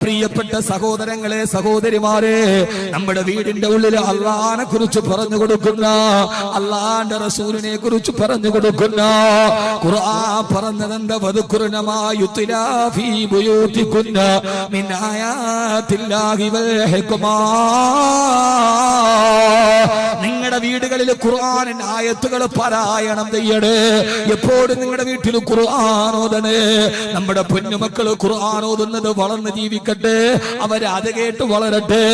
പ്രിയപ്പെട്ട സഹോദരങ്ങളെ, സഹോദരിമാരെ, നമ്മുടെ വീടിന്റെ ഉള്ളിൽ അള്ളാഹിനെ കുറിച്ച് പറഞ്ഞു കൊടുക്കുന്ന, അള്ളാഹിന്റെ റസൂലിനെ കുറിച്ച് പറഞ്ഞു കൊടുക്കുന്ന ഖുർആൻ പറഞ്ഞതെന്താ? വദ്കുർനമാ ഫീ ബുയൂതികുന്ന മിൻ ആയാതില്ലാഹി വൽ ഹിക്മാ. നിങ്ങളുടെ വീടുകളിൽ ഖുർആനിന്റെ ആയത്തുകൾ പാരായണം ചെയ്യണേ. എപ്പോഴും നിങ്ങളുടെ വീട്ടിൽ ഖുർആൻ ഓതണേ. നമ്മുടെ പൊന്നുമക്കൾ ഖുർആൻ ഓതുന്നത് വളർന്ന് ജീവിക്കട്ടെ, അവര് അത് കേട്ട് വളരട്ടെ.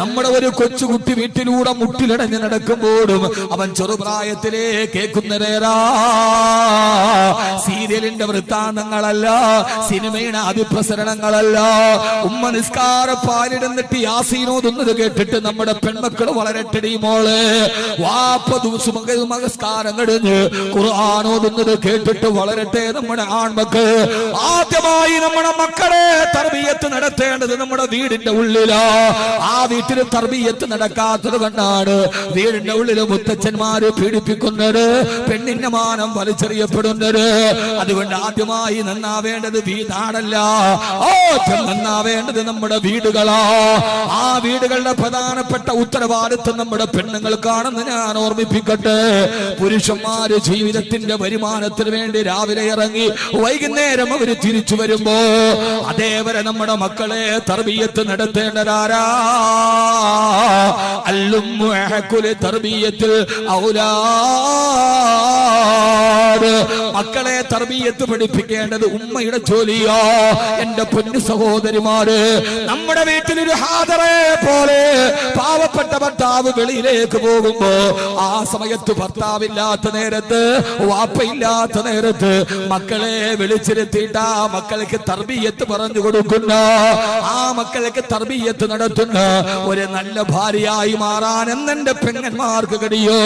നമ്മുടെ ഒരു കൊച്ചുകുട്ടി വീട്ടിലൂടെ മുട്ടിലടഞ്ഞ് നടക്കുമ്പോഴും അവൻ ചെറുപ്രായത്തിലേ കേൾക്കുന്നതേരാ സീരിയലിന്റെ വൃത്താന്തങ്ങളല്ല, സിനിമയുടെ അതിപ്രസരണങ്ങളല്ല. ഉമ്മ നിസ്കാര പാലിടുന്നിട്ട് യാസീനോതുന്നത് കേട്ടിട്ട് നമ്മുടെ പെൺമക്കൾ വളരട്ടെടി മോളെ. വാപ്പ നമസ്കാരം കഴിഞ്ഞ് ഖുർആൻ ഓതുന്നത് കേട്ടിട്ട് വളരട്ടെ നമ്മുടെ ആൺമക്കൾ. ആദ്യമായി നമ്മുടെ മക്കളെ തർബിയത്ത് നടത്തേണ്ടത് നമ്മുടെ വീടിന്റെ ഉള്ളിലാ. ആ വീട്ടിൽ തർബിയത്ത് നടക്കാത്തത് കൊണ്ടാണ് വീടിന്റെ ഉള്ളിൽ മുത്തച്ഛന്മാര് പീഡിപ്പിക്കുന്നത്, പെണ്ണിന്റെ മാനം വലിച്ചെറിയപ്പെടുന്നത്. അതുകൊണ്ട് ആദ്യമായി നന്നാവേണ്ടത് വീടാണല്ല, നന്നാവേണ്ടത് നമ്മുടെ വീടുകളാ. ആ വീടുകളുടെ പ്രധാനപ്പെട്ട ഉത്തരവാദിത്വം നമ്മുടെ പെണ്ണുങ്ങൾക്കാണെന്ന് ഞാൻ ഓർമ്മിപ്പിക്കട്ടെ. പുരുഷന്മാര് ജീവിതത്തിന്റെ വരുമാനത്തിന് വേണ്ടി രാവിലെ ഇറങ്ങി വൈകുന്നേരം അവര് തിരിച്ചു വരുമ്പോ അതേവരെ നമ്മുടെ മക്കളെ തർബിയത്ത് നടത്തേണ്ടതാരാ? തർബിയത്തിൽ മക്കളെ തർബിയത്ത് പഠിപ്പിക്കേണ്ടത് ഉമ്മയുടെ ജോലിയോ. എന്റെ പൊന്നു സഹോദരിമാര്, നമ്മുടെ വീട്ടിലൊരു ഹാദറെ പോലെ പാവപ്പെട്ട ഭർത്താവ് വെളിയിലേക്ക് പോകുമ്പോ ആ സമയത്ത് ഭർത്താവില്ലാത്ത നേരത്ത്, വാപ്പയില്ലാത്ത നേരത്ത് മക്കളെ വിളിച്ചിരുത്തിയിട്ട് ആ മക്കൾക്ക് തർബിയത്ത് പറഞ്ഞു കൊടുക്കുന്ന, ആ മക്കൾക്ക് തർബിയത്ത് നടത്തുന്ന ഒരു നല്ല ഭാര്യയായി മാറാൻ എന്നെന്റെ പെങ്ങന്മാർക്ക് കഴിയോ?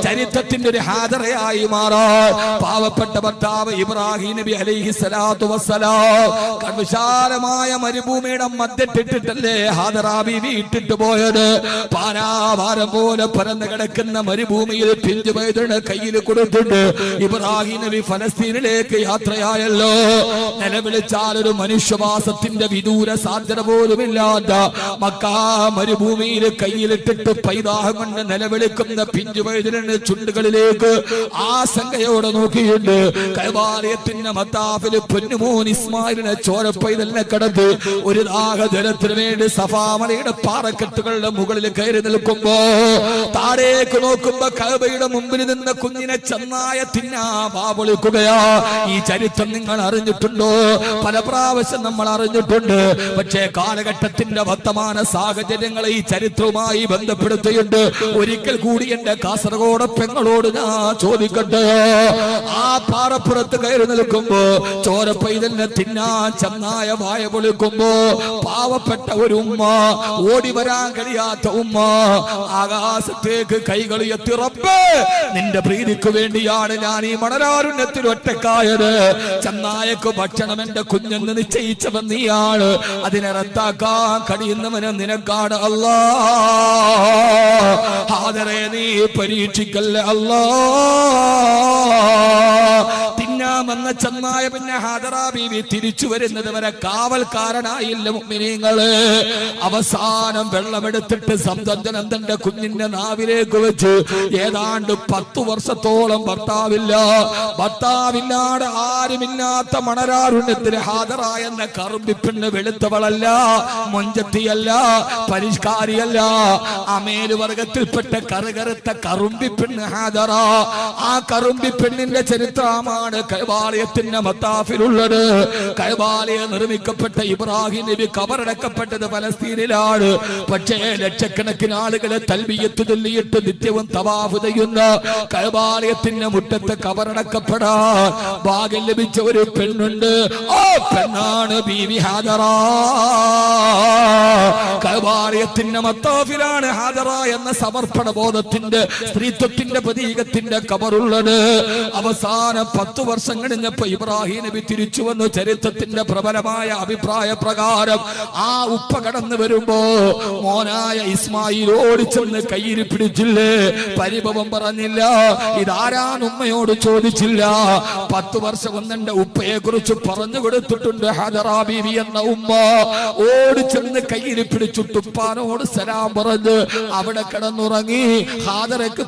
ചരിത്രത്തിന്റെ ഒരു ഹാദറയായി മാറാൻ പാവപ്പെട്ട ഭർത്താവ് ഇബ്രാഹിം നബി അലൈഹിസ്സലാത്തു വസ്സലാം വിശാലമായ മരുഭൂമിയുടെ മധ്യത്തിട്ടിട്ടല്ലേ ഹാദറാ ബീവി ഇട്ടിട്ട് പോയത്. പാരാഭാരം പോലെ പരന്നു കിടക്കുന്ന മരുഭൂമിയിൽ പിഞ്ചു പൈതൃ കയ്യിൽ കൊടുത്തിട്ട് ഇബ്രാഹിം നബി ഫലസ്തീനിലേക്ക് യാത്രയായല്ലോ. നിലവിളിച്ചാൽ ഒരു മനുഷ്യവാസത്തിന്റെ വിദൂര സാധ്യത പോലുമില്ലാത്ത മക്കാ മരുഭൂമിയിൽ കയ്യിലിട്ടിട്ട് പൈതാഹം കൊണ്ട് നിലവിളിക്കുന്ന പിഞ്ചു പൈതൃന്റെ ചുണ്ടുകളിലേക്ക് ആശങ്കയോടെ നോക്കിയിട്ട് കൈവാലയത്തിന്റെ മത്താഫിൽ പൊന്നുമോൻ ഇസ്മായിലിനെ ചോരപ്പൈതലിനെ കടന്ന് ഒരു ദാഹജലത്തിന് വേണ്ടി സഫാമലയുടെ പാറക്കെട്ടുകളുടെ മുകളിൽ കയറി നിൽക്കുമ്പോ താഴേക്ക് നോക്കുമ്പോ കഅബയുടെ മുമ്പിൽ നിന്ന് കുഞ്ഞിനെ ചെന്നായ തിന്നാ വിളിക്കുകയാ. ഈ ചരിത്രം നിങ്ങൾ അറിഞ്ഞിട്ടുണ്ടോ? പല പ്രാവശ്യം നമ്മൾ അറിഞ്ഞിട്ടുണ്ട്. പക്ഷേ കാലഘട്ടത്തിന്റെ വർത്തമാന സാഹചര്യങ്ങളെ ഈ ചരിത്രവുമായി ബന്ധപ്പെടുത്തിയുണ്ട്. ഒരിക്കൽ കൂടി എന്റെ കാസർഗോഡ് പെങ്ങളോട് ഞാൻ ചോദിക്കട്ടെ, ആ പാറപ്പുറത്ത് കയറി നിൽക്കുമ്പോ ചോരപ്പൈതലിനെ തിന്നാൻ ചെന്നായ വായ പൊളിക്കുമ്പോ പാവപ്പെട്ട ഒരു ഉമ്മ, ഓടി വരാൻ കഴിയാത്ത ഉമ്മ ആകാശത്തേക്ക് കൈകൾ എത്തി, റബ്ബേ നിന്റെ പ്രീതിക്ക് വേണ്ടിയാണ് ഞാൻ ഈ മണലാരുണ്യത്തിൽ ഒറ്റക്കായത്. ചെന്നായക്ക് ഭക്ഷണം എന്റെ കുഞ്ഞെന്ന് നിശ്ചയിച്ചവൻ നീയാണ്, അതിനെ റദ്ദാക്കാൻ കഴിയുന്നവന് നിനക്കാണ് അല്ലാ. ഹാദറെ നീ പരീക്ഷിക്കല്ലേ അല്ലാ. തിന്നാമെന്ന ചെന്നായ പിന്നെ ഹാദറാ ബീവി തിരിച്ചു വരുന്നത് വരെ കാവൽക്കാരനായില്ല മുഅ്മിനീങ്ങള്. അവസാനം വെള്ളമെടുത്തിട്ട് സംസർജനം തന്റെ കുഞ്ഞിന്റെ നാവിലേക്ക് വെച്ച് ഏതാണ്ട് 10 വർഷത്തോളം ഭർത്താവില്ലാതെ ആരുമില്ലാത്ത മണരാരുണ്യത്തിന് ഹാദറാ എന്ന കറുമ്പിപ്പെണ്ണ് വെളുത്തവളല്ല, മൊഞ്ചത്തിയല്ല, പരിഷ്കാരിയല്ല, അമേല് വർഗത്തിൽപ്പെട്ട കറുകറുത്ത കറുമ്പിപ്പെണ്ണ് ഹാദറാ. ആ കറുമ്പിപ്പെണ്ണിന്റെ ചരിത്രമാണ് കഅബാലയത്തിന്റെ മത്താഫിലുള്ളത്. കഅബാലയം നിർമ്മിക്കപ്പെട്ട ഇബ്രാഹിം നബി കബറടക്കപ്പെട്ടത് ഫലസ്തീനിലാണ്. പക്ഷേ ലക്ഷക്കണക്കിന് ആളുകളെ തൽബിയത്ത് ചൊല്ലിയിട്ട് നിത്യവും തവാഫ് ചെയ്യുന്ന കഅബാലയത്തിന്റെ മുറ്റത്ത് കബറടക്കപ്പെടാൻ ഭാഗ്യം ലഭിച്ച ഒരു പെണ്ണുണ്ട്. ആ പെണ്ണാണ് ബീവി ഹാദറാ. കഅബാലയത്തിന്റെ മത്താഫിലാണ് ഹാജറ എന്ന സമർപ്പണ ബോധത്തിന്റെ സ്ത്രീത്വത്തിന്റെ പ്രതീകത്തിന്റെ ഖബറുള്ളത്. അവസാനം 10 വർഷം കഴിഞ്ഞപ്പോ ഇബ്രാഹിം നബി തിരിച്ചു വന്നു. ചരിത്രത്തിന്റെ പ്രബലമായ അഭിപ്രായ പ്രകാരം ആ ഉപ്പ കടന്നു വരുമ്പോ മോനായ ഇസ്മായിൽ ഓടിച്ചെന്ന് കയ്യിൽ പിടിച്ചില്ലേ, പരിഭവം പറഞ്ഞില്ല, ഇതാരാണ് ഉമ്മയോട് ചോദിച്ചില്ല. 10 വർഷം വന്നെന്റെ ഉപ്പയെ കുറിച്ച് പറഞ്ഞു കൊടുത്തിട്ടുണ്ട് ഹാജറ ബീവി എന്ന ഉമ്മ. ഓടിച്ചെന്ന് കയ്യിൽ പിടിച്ചിട്ട് ഉപ്പാനോട് സലാം പറഞ്ഞ് അവിടെ കിടന്നുറങ്ങി. ഹാജറയ്ക്ക്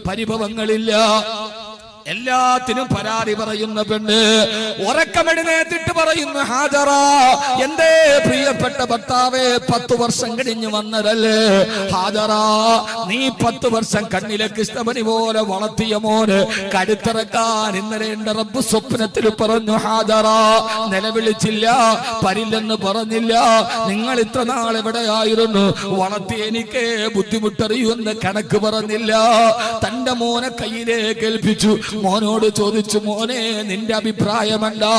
പരിഭവങ്ങളില്ല, എല്ലാത്തിനും പരാതി പറയുന്ന പെണ്ണ്. ഉറക്കമെഴുന്നേറ്റിട്ട് പറയുന്നു, ഹാജറ എന്തേ പ്രിയപ്പെട്ട ഭർത്താവേ 10 വർഷം കഴിഞ്ഞ് വന്നതല്ലേ ഹാജറ, നീ 10 വർഷം കണ്ണിലെ കൃഷ്ണമണി പോലെ വളർത്തിയ മോന് കടുത്തിറക്കാൻ ഇന്നലെ എന്റെ റബ്ബ് സ്വപ്നത്തിൽ പറഞ്ഞു. ഹാജറ നിലവിളിച്ചില്ല, പരില്ലെന്ന് പറഞ്ഞില്ല, നിങ്ങൾ ഇത്ര നാൾ എവിടെയായിരുന്നു, വളർത്തി എനിക്ക് ബുദ്ധിമുട്ടറിയുമെന്ന് കണക്ക് പറഞ്ഞില്ല. തന്റെ മോനെ കയ്യിലേക്ക് ഏൽപ്പിച്ചു. മോനോട് ചോദിച്ചു, മോനെ നിന്റെ അഭിപ്രായമെന്താ?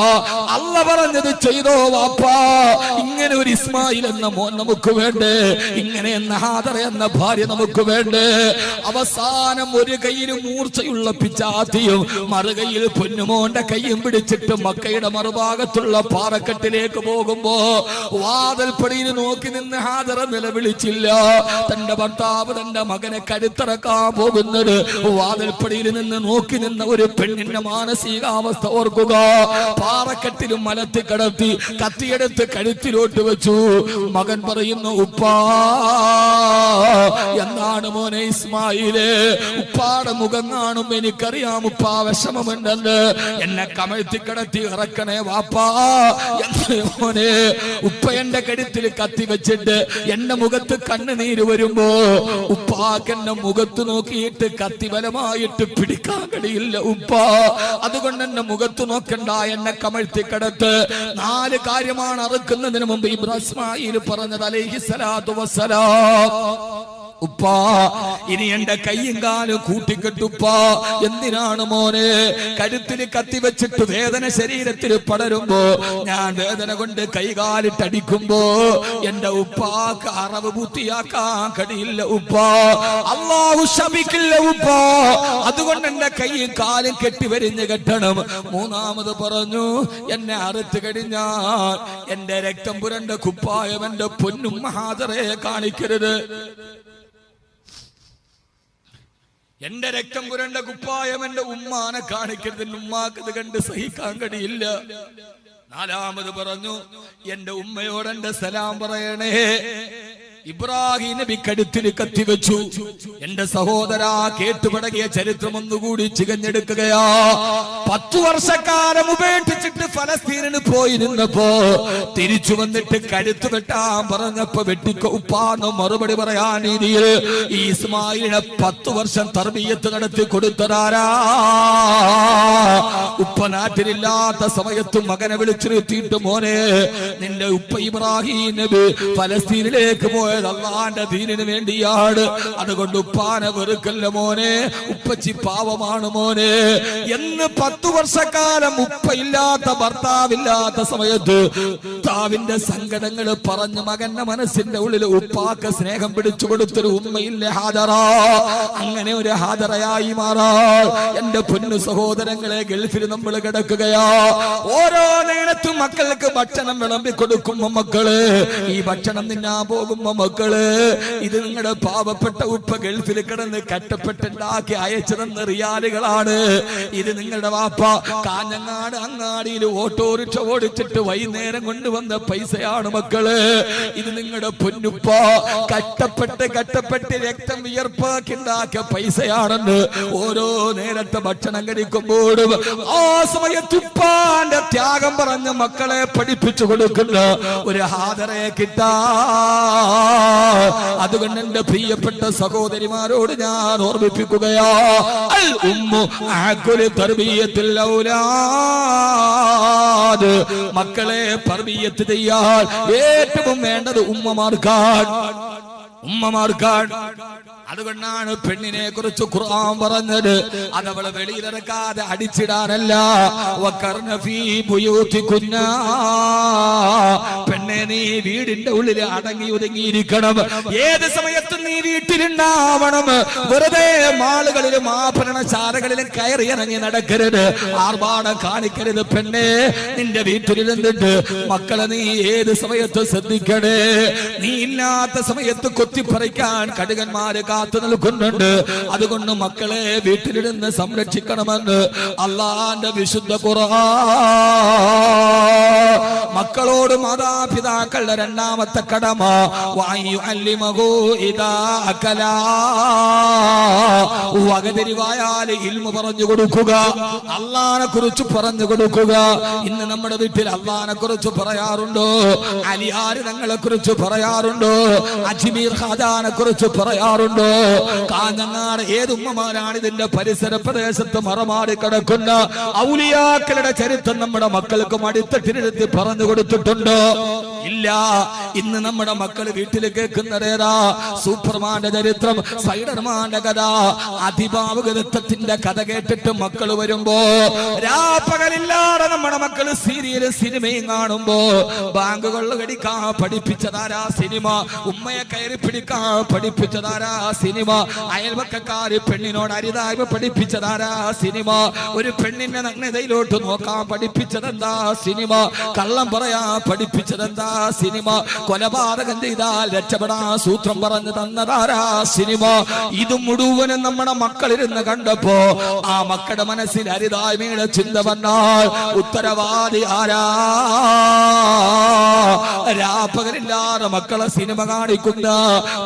അല്ല പറഞ്ഞത് ചെയ്തോ വാപ്പാ. ഇങ്ങനെ ഒരു ഇസ്മായിൽ എന്ന മോൻ നമുക്ക് വേണ്ടേ, ഇങ്ങനെ എന്ന ഹാദറ എന്ന ഭാര്യ നമുക്ക് വേണ്ടേ? അവസാനം ഒരു കയ്യിൽ മൂർച്ചയുള്ള പിച്ചാത്തിയും മറുകയിൽ പൊന്നുമോന്റെ കയ്യും പിടിച്ചിട്ട് മക്കയുടെ മറുഭാഗത്തുള്ള പാറക്കെട്ടിലേക്ക് പോകുമ്പോ വാതിൽപ്പടിയിൽ നോക്കി നിന്ന് ഹാദറ നിലവിളിച്ചില്ല. തന്റെ ഭർത്താവ് തന്റെ മകനെ കരുത്തിറക്കാൻ പോകുന്നത് വാതിൽപ്പടിയിൽ നിന്ന് നോക്കി നിന്ന് ഒരു പെണ്ണിന്റെ മാനസികാവസ്ഥ ഓർക്കുക. പാറക്കെട്ടിലും മലത്തി കടത്തി കത്തിയെടുത്ത് കഴുത്തിലോട്ട് വെച്ചു. മകൻ പറയുന്നു, ഉപ്പാ എന്താണ് മോനെ ഇസ്മായില്? ഉപ്പാടെ മുഖം കാണുമ്പോ എനിക്കറിയാം ഉപ്പാ വിഷമമുണ്ടെന്ന്. എന്നെ കമഴ്ത്തി കിടത്തി ഇറക്കണേ വാപ്പാ എന്ന് മോനെ. ഉപ്പ എന്റെ കഴുത്തിൽ കത്തി വെച്ചിട്ട് എന്റെ മുഖത്ത് കണ്ണുനീര് വരുമ്പോ ഉപ്പാക്ക് എന്റെ മുഖത്ത് നോക്കിയിട്ട് കത്തി ബലമായിട്ട് പിടിക്കാൻ കഴിയില്ല ഉപ്പ. അതുകൊണ്ട് എന്നെ മുഖത്ത് നോക്കണ്ട, എന്നെ കമഴ്ത്തി കിടത്ത്. 4 കാര്യമാണ് അറുക്കുന്നതിന് മുമ്പ് ഇബ്രാഹിം പറഞ്ഞത് അലൈഹിസ്സലാത്തു വസ്സലാം. ഉപ്പാ ഇനി എന്റെ കയ്യും കാലും കൂട്ടിക്കെട്ടുപ്പാ. എന്തിനാണ് മോനെ? കരുത്തിൽ കത്തിവെച്ചിട്ട് വേദന ശരീരത്തിൽ പടരുമ്പോ ഞാൻ വേദന കൊണ്ട് കൈകാലിട്ടടിക്കുമ്പോ എന്റെ ഉപ്പാക്ക് അറവ് പൂർത്തിയാക്കാൻ കഴിയില്ല ഉപ്പാ. അല്ലാഹു ശപിക്കില്ല ഉപ്പാ. അതുകൊണ്ട് എന്റെ കൈയും കാലും കെട്ടിവരിഞ്ഞ് കെട്ടണം. 3ാമത് പറഞ്ഞു, എന്നെ അറുത്ത് കഴിഞ്ഞാൽ എന്റെ രക്തം പുരണ്ട കുപ്പായം എന്റെ പൊന്നും ഹാജറെ കാണിക്കരുത്. എന്റെ രക്തം പുരണ്ട കുപ്പായം എന്റെ ഉമ്മാനെ കാണിക്കരുത്. ഉമ്മാക്ക് ഇത് കണ്ട് സഹിക്കാൻ കഴിയില്ല. 4ാമത് പറഞ്ഞു, എന്റെ ഉമ്മയോട് എന്റെ സലാം പറയണേ. ഇബ്രാഹിം നബി കഴുത്തിൽ കത്തിവെച്ചു. എന്റെ സഹോദര കേട്ടുപടകിയ ചരിത്രം ഒന്നുകൂടി ചികഞ്ഞെടുക്കുകയാ. 10 വർഷക്കാലം ഉപേക്ഷിച്ചിട്ട് ഫലസ്തീനിന് പോയി നിന്നപ്പോ തിരിച്ചു വന്നിട്ട് കഴുത്ത് വെട്ടാൻ പറഞ്ഞപ്പോ വെട്ടിക്കോ ഉപ്പാന്ന് മറുപടി പറയാൻ രീതിയിൽ ഈ ഇസ്മായിലിനെ 10 വർഷം തർബിയത്ത് നടത്തി കൊടുത്തതാരാ? ഉപ്പ നാട്ടിലില്ലാത്ത സമയത്ത് മകനെ വിളിച്ചിരുത്തിയിട്ട്, മോനെ നിന്റെ ഉപ്പ ഇബ്രാഹിം നബി ഫലസ്തീനിലേക്ക് പോയ അല്ലാഹുവിന്റെ ദീനിന് വേണ്ടിയാണ്. അതുകൊണ്ട് ഉപ്പാനെ വെറുക്കല്ല മോനെ, ഉപ്പച്ചി പാവമാണ് മോനെ എന്ന് 10 വർഷക്കാലം ഉപ്പയില്ലാത്ത ഭർത്താവില്ലാത്ത സമയത്ത് ഭർത്താവിന്റെ സങ്കടങ്ങൾ പറഞ്ഞ് മകന്റെ മനസ്സിന്റെ ഉള്ളിൽ ഉപ്പാക്ക് സ്നേഹം പിടിച്ചു കൊടുത്തൊരു ഉമ്മയില്ലേ ഹാജറ. അങ്ങനെ ഒരു ഹാജറയായി മാറാൻ എന്റെ പൊന്നു സഹോദരങ്ങളെ ഗൾഫിൽ നമ്മൾ കിടക്കുകയാ. ഓരോ നേരത്തും മക്കൾക്ക് ഭക്ഷണം വിളമ്പി കൊടുക്കുമ്പോ മക്കള് ഈ ഭക്ഷണം തിന്നാൻ പോകുമ്പോ മക്കള് ഇത് നിങ്ങളുടെ പാവപ്പെട്ട ഉപ്പ ഗൾഫിൽ കിടന്ന് കഷ്ടപ്പെട്ടുണ്ടാക്കി അയച്ചതെന്ന റിയാലുകളാണ്. ഇത് നിങ്ങളുടെ വാപ്പ കാഞ്ഞങ്ങാട് അങ്ങാടിയിൽ ഓട്ടോറിക്ഷ ഓടിച്ചിട്ട് വൈകുന്നേരം കൊണ്ടുവന്ന പൈസയാണ് മക്കള്. ഇത് നിങ്ങളുടെ പൊന്നുപ്പ കഷ്ടപ്പെട്ട് രക്തം വിയർപ്പാക്കി ഉണ്ടാക്കിയ പൈസയാണെന്ന് ഓരോ നേരത്തെ ഭക്ഷണം കഴിക്കുമ്പോഴും ആ സമയത്ത് ഉപ്പാന്റെ ത്യാഗം പറഞ്ഞ മക്കളെ പഠിപ്പിച്ചു കൊടുക്കുന്ന ഒരു ഹാദറെ കിട്ടാ. അതുകൊണ്ട് എന്റെ പ്രിയപ്പെട്ട സഹോദരിമാരോട് ഞാൻ ഓർമ്മിപ്പിക്കുകയാ, അൽ ഉമ്മു അഖുൽ തർബിയത്തുൽ ഔലാദ്. മക്കളെ തർബിയത്ത് ചെയ്യാൻ ഏറ്റവും വേണ്ടത് ഉമ്മമാർക്കാണ്. അതുകൊണ്ടാണ് പെണ്ണിനെ കുറിച്ച് ഖുർആൻ പറഞ്ഞത് അതവളെ വെളിയിലിറക്കാതെ അടിച്ചിടാനല്ല. പെണ്ണെ നീ വീടിന്റെ ഉള്ളിൽ അടങ്ങി ഒതുങ്ങിയിരിക്കണം. ഏത് സമയത്തും നീ വീട്ടിലുണ്ടാവണം. വെറുതെ മാളുകളിലും ആഭരണശാലകളിലും കയറി ഇറങ്ങി നടക്കരുത്, ആർഭാടം കാണിക്കരുത്. പെണ്ണെ നിന്റെ വീട്ടിലിരുന്നിട്ട് മക്കളെ നീ ഏത് സമയത്ത് ശ്രദ്ധിക്കണേ. നീ ഇല്ലാത്ത സമയത്ത് കൊത്തിപ്പറിക്കാൻ കടുകന്മാര് കാത്തു നിൽക്കുന്നുണ്ട്. അതുകൊണ്ട് മക്കളെ വീട്ടിലിരുന്ന് സംരക്ഷിക്കണമെന്ന് അള്ളാന്റെ വിശുദ്ധ ഖുർആൻ. മക്കളോട് മാതാപിതാക്കളുടെ രണ്ടാമത്തെ കടമ വകതിരിവായാൽ ഇൽമു പറഞ്ഞു കൊടുക്കുക, അള്ളാനെ കുറിച്ച് പറഞ്ഞു കൊടുക്കുക. ഇന്ന് നമ്മുടെ വീട്ടിൽ അള്ളാനെ കുറിച്ച് പറയാറുണ്ടോ? അലിയാർ തങ്ങളെ കുറിച്ച് പറയാറുണ്ടോ? അജ്മീർ ഖാജാനെ കുറിച്ച് പറയാറുണ്ടോ? കാഞ്ഞങ്ങാട് ഏതുമ്മമാരാണ് ഇതിന്റെ പരിസര പ്രദേശത്ത് മറമാടി കിടക്കുന്ന ഔലിയാക്കളുടെ ചരിത്രം നമ്മുടെ മക്കൾക്ക് മടിത്തട്ടിനെടുത്ത് പറഞ്ഞു കൊടുത്തിട്ടുണ്ടോ? ഇല്ല. ഇന്ന് നമ്മുടെ മക്കൾ വീട്ടിൽ കേൾക്കുന്നതേതാ? സൂപ്പർമാന്റെ ചരിത്രം, സ്പൈഡർമാന്റെ കഥ, അതിഭാവുകത്വത്തിന്റെ കഥ കേട്ടിട്ട് മക്കൾ വരുമ്പോ രാപ്പകലില്ലാതെ നമ്മുടെ മക്കള് സീരിയലും സിനിമയും കാണുമ്പോ ബാങ്കുകൾ കടിക്കാൻ പഠിപ്പിച്ചതാരാ സിനിമ, ഉമ്മയെ കയറി പിടിക്കാൻ പഠിപ്പിച്ചതാരാ സിനിമ, അയൽവക്കക്കാര് പെണ്ണിനോട് അരിതായ്മ പഠിപ്പിച്ചതാരാ സിനിമ, ഒരു പെണ്ണിന്റെ നഗ്നതയിലോട്ട് നോക്കാൻ പഠിപ്പിച്ചതെന്താ സിനിമ, കള്ളം പറയാ പഠിപ്പിച്ചതെന്താ സിനിമ, കൊലപാതകം ചെയ്താൽ രക്ഷപ്പെടാൻ സൂത്രം പറഞ്ഞു തന്നതാരാ സിനിമ. ഇത് മുഴുവനും നമ്മുടെ മക്കളിരുന്ന് കണ്ടപ്പോ ആ മക്കളുടെ മനസ്സിൽ അരിതായ്മയുടെ ചിന്ത വന്നാൽ ഉത്തരവാദി ആരാ? രാപ്പകലില്ലാതെ മക്കളെ സിനിമ കാണിക്കുന്ന,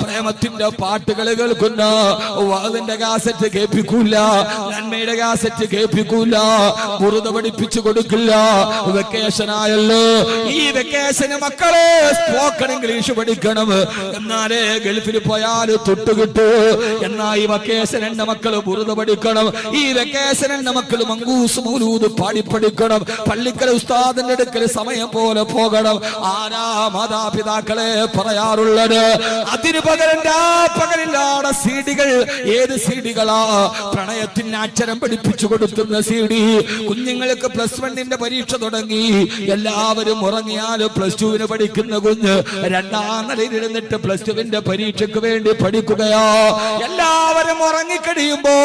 പ്രേമത്തിന്റെ പാട്ടുകൾ കേൾക്കുന്ന, അതിന്റെ കാസറ്റ് കേൾപ്പിക്കൂല, നന്മയുടെ കാസറ്റ് കേൾപ്പിക്കൂല, മുറുത പഠിപ്പിച്ചു കൊടുക്കില്ല. വെക്കേഷൻ ആയല്ലോ, ഈ വെക്കേഷന് മക്കളെ സ്പോക്കൺ ഇംഗ്ലീഷ് പഠിക്കണം, എന്നാലേ ഗൾഫിൽ പോയാൽ തൊട്ടുകിട്ടു. എന്നാ ഈ വെക്കേഷൻ എന്റെ മക്കള് മുറുത പഠിക്കണം. ഈ വെക്കേഷൻ എന്റെ മക്കള് മങ്കൂസ് മൗലൂദ് പാടി പഠിക്കണം. പള്ളിക്കല ഉസ്താദിന്റെ അടുക്കൽ സമയം പോലെ പോകണം. ആരാ മാതാപിതാക്കളെ പറയാറുള്ളത്? അതിന് പകരം പകലില്ലാതെ സീഡികൾ. ഏത് സീഡികളാ? പ്രണയത്തിന് അക്ഷരം പഠിപ്പിച്ചു കൊടുക്കുന്ന സീഡി. കുഞ്ഞുങ്ങൾക്ക് പ്ലസ് 1 പരീക്ഷ തുടങ്ങി, എല്ലാവരും ഉറങ്ങിയാലും പ്ലസ് 2 പഠിക്കുന്ന കുഞ്ഞ് രണ്ടാം നിലയിൽ ഇരുന്നിട്ട് പ്ലസ് 2 പരീക്ഷയ്ക്ക് വേണ്ടി പഠിക്കുകയോ? എല്ലാവരും ഉറങ്ങിക്കഴിയുമ്പോ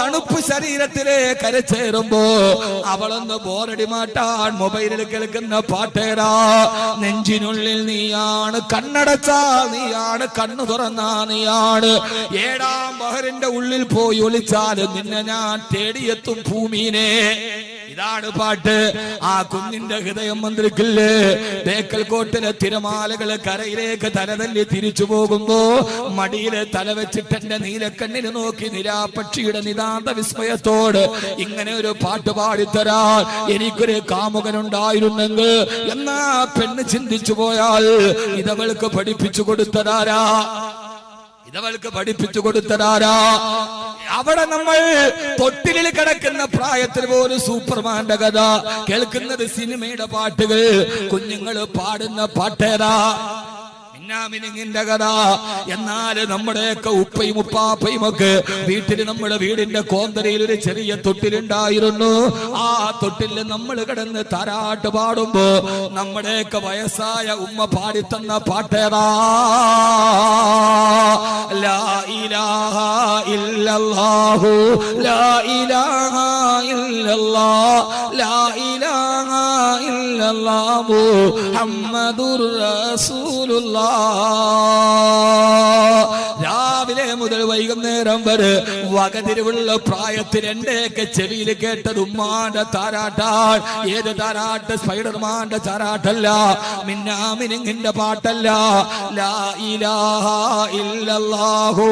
തണുപ്പ് ശരീരത്തിലെ കരച്ചേറുമ്പോ അവളൊന്ന് ബോറടി മാറ്റാൻ മൊബൈലിൽ കേൾക്കുന്ന പാട്ടേരാ. നെഞ്ചിനുള്ളിൽ നീയാണ്, കണ്ണടച്ചാ നീയാണ്, കണ്ണു തുറന്നാ നീയാണ്. 7ാം ബഹറിന്റെ ഉള്ളിൽ പോയി ഒളിച്ചാലും നിന്നെ ഞാൻ തേടിയെത്തും ഭൂമിനെ. ഇതാണ് പാട്ട്. ആ കുഞ്ഞിന്റെ ഹൃദയം മന്ത്രിക്കില്ലേ? ബേക്കൽ കോട്ടിലെ തിരമാലകള് കരയിലേക്ക് തലതല്ലി തിരിച്ചു പോകുമ്പോ മടിയിലെ തല വെച്ചിട്ട് എന്റെ നീലക്കണ്ണിന് നോക്കി നിരാപക്ഷിയുടെ നിതാന്ത വിസ്മയത്തോട് ഇങ്ങനെ ഒരു പാട്ട് പാടിത്തരാൻ എനിക്കൊരു കാമുകനുണ്ടായിരുന്നെങ്കിൽ എന്നാ പെണ്ണ് ചിന്തിച്ചു പോയാൽ ഇതവൾക്ക് പഠിപ്പിച്ചു കൊടുത്തതാരാ? ഇതവൾക്ക് പഠിപ്പിച്ചു കൊടുത്തതാരാ? അവിടെ നമ്മൾ തൊട്ടിലിൽ കിടക്കുന്ന പ്രായത്തിൽ പോലും സൂപ്പർമാന്റെ കഥ കേൾക്കുന്നത്, സിനിമയുടെ പാട്ടുകൾ, കുഞ്ഞുങ്ങൾ പാടുന്ന പാട്ടേതാ? മിന്നാമിനിങ്ങിന്റെ കഥ. എന്നാൽ നമ്മുടെയൊക്കെ ഉപ്പയും ഉപ്പാപ്പയും ഒക്കെ വീട്ടിൽ, നമ്മുടെ വീടിന്റെ കോന്തരയിൽ ഒരു ചെറിയ തൊട്ടിലുണ്ടായിരുന്നു. ആ തൊട്ടിൽ നമ്മൾ കിടന്ന് താരാട്ട് പാടുമ്പോ നമ്മുടെയൊക്കെ വയസ്സായ ഉമ്മ പാടിത്തന്ന പാട്ടേതാ? ലാ ഇലാഹ ഇല്ലല്ലാഹു ലാ ഇലാഹ ഇല്ലല്ലാഹ് ലാ ഇലാഹ ഇല്ലല്ലാഹു മുഹമ്മദുർ റസൂലുള്ളാഹ്. രാവിലെ മുതൽ വൈകുന്നേരം വരെ വകതിരിവുള്ള പ്രായത്തിൽ എന്റെയൊക്കെ ചെവിയിൽ കേട്ടത് ഉമ്മാന്റെ താരാട്ടാൻ. ഏത് താരാട്ട്? സ്പൈഡർമാന്റെ താരാട്ടല്ല, മിന്നാമിനിങ്ങിന്റെ പാട്ടല്ല. ലാ ഇലാഹ ഇല്ലല്ലാഹു.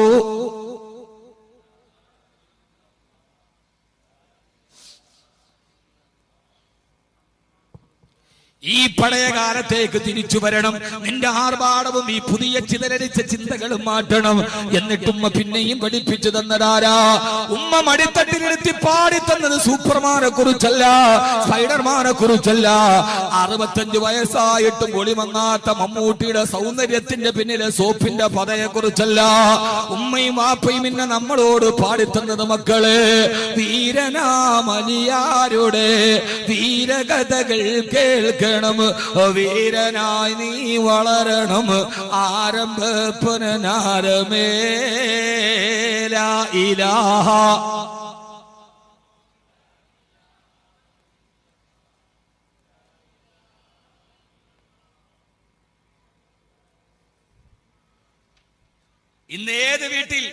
ഈ പഴയ കാലത്തേക്ക് തിരിച്ചു വരണം. നിന്റെ ആർഭാടവും ഈ പുതിയ ചിതലരിച്ച ചിന്തകളും മാറ്റണം. എന്നിട്ട് ഉമ്മ പിന്നെയും പഠിപ്പിച്ചു തന്നതാരാ? ഉമ്മ മടിത്തട്ടിലെടുത്തി പാടി തന്നത് സൂപ്പർമാനെ കുറിച്ചല്ല, സ്പൈഡർമാനെ കുറിച്ചല്ല. 65 വയസ്സായിട്ടും ഒളിമങ്ങാത്ത മമ്മൂട്ടിയുടെ സൗന്ദര്യത്തിന്റെ പിന്നിലെ സോപ്പിന്റെ പതയെ കുറിച്ചല്ല. ഉമ്മയും വാപ്പയും ഇന്ന് നമ്മളോട് പാടിത്തന്നത് മക്കളെ, വീരനാമലിയാരുടെ വീരകഥകൾ കേൾക്കണം, വീരനായി നീ വളരണം, ആരംഭപ്പനാരമേ ലാ ഇലാഹ. ഇന്ന് ഏത് വീട്ടിൽ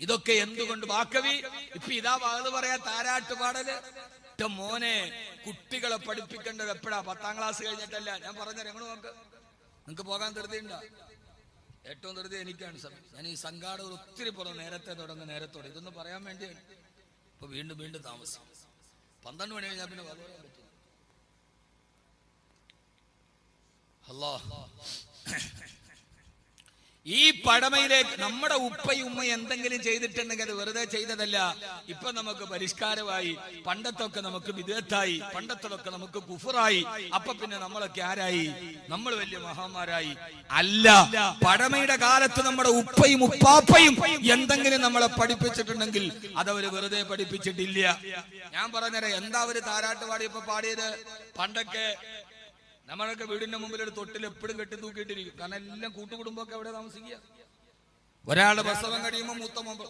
ഇതൊക്കെ എന്തുകൊണ്ട് വാക്കവി ഇപ്പൊ ഇതാ വാത് പറയാ താരാട്ട് പാടല്? മോനെ, കുട്ടികളെ പഠിപ്പിക്കേണ്ടത് എപ്പോഴാ? 10ാം ക്ലാസ് കഴിഞ്ഞിട്ടല്ല. ഞാൻ പറഞ്ഞ ഞങ്ങൾ നോക്ക്, നിങ്ങക്ക് പോകാൻ ധൃതിയുണ്ട? ഏറ്റവും ധൃതി എനിക്കാണ് സമയം. ഞാൻ ഈ സംഘാടകർ ഒത്തിരി നേരത്തെ തുടങ്ങും, നേരത്തോടെ ഇതൊന്നും പറയാൻ വേണ്ടിയാണ്. ഇപ്പൊ വീണ്ടും വീണ്ടും താമസം. 12 മണി കഴിഞ്ഞാൽ പിന്നെ പറയാൻ പറ്റും. അല്ലാഹ്, ഈ പഴമയിലേക്ക് നമ്മുടെ ഉപ്പയും ഉമ്മയും എന്തെങ്കിലും ചെയ്തിട്ടുണ്ടെങ്കിൽ അത് വെറുതെ ചെയ്തതല്ല. ഇപ്പൊ നമുക്ക് പരിഷ്കാരമായി, പണ്ടത്തൊക്കെ നമുക്ക് വിദേത്തായി, പണ്ടത്തൊക്കെ നമുക്ക് കുഫറായി. അപ്പൊ പിന്നെ നമ്മളൊക്കെ ആരായി? നമ്മൾ വലിയ മഹാന്മാരായി? അല്ല, പഴമയുടെ കാലത്ത് നമ്മുടെ ഉപ്പയും ഉപ്പാപ്പയും എന്തെങ്കിലും നമ്മളെ പഠിപ്പിച്ചിട്ടുണ്ടെങ്കിൽ അതവര് വെറുതെ പഠിപ്പിച്ചിട്ടില്ല. ഞാൻ പറഞ്ഞുതരാം, എന്താ അവര് താരാട്ട് പാടിയപ്പോ പാടിയത്? പണ്ടൊക്കെ നമ്മളൊക്കെ വീടിന്റെ മുമ്പിൽ ഒരു തൊട്ടിൽ എപ്പോഴും കെട്ടി തൂക്കിയിട്ടിരിക്കും. കാരണം എല്ലാം കൂട്ടുകുടുംബമൊക്കെ അവിടെ താമസിക്കുക. ഒരാളുടെ പ്രസവം കഴിയുമ്പോൾ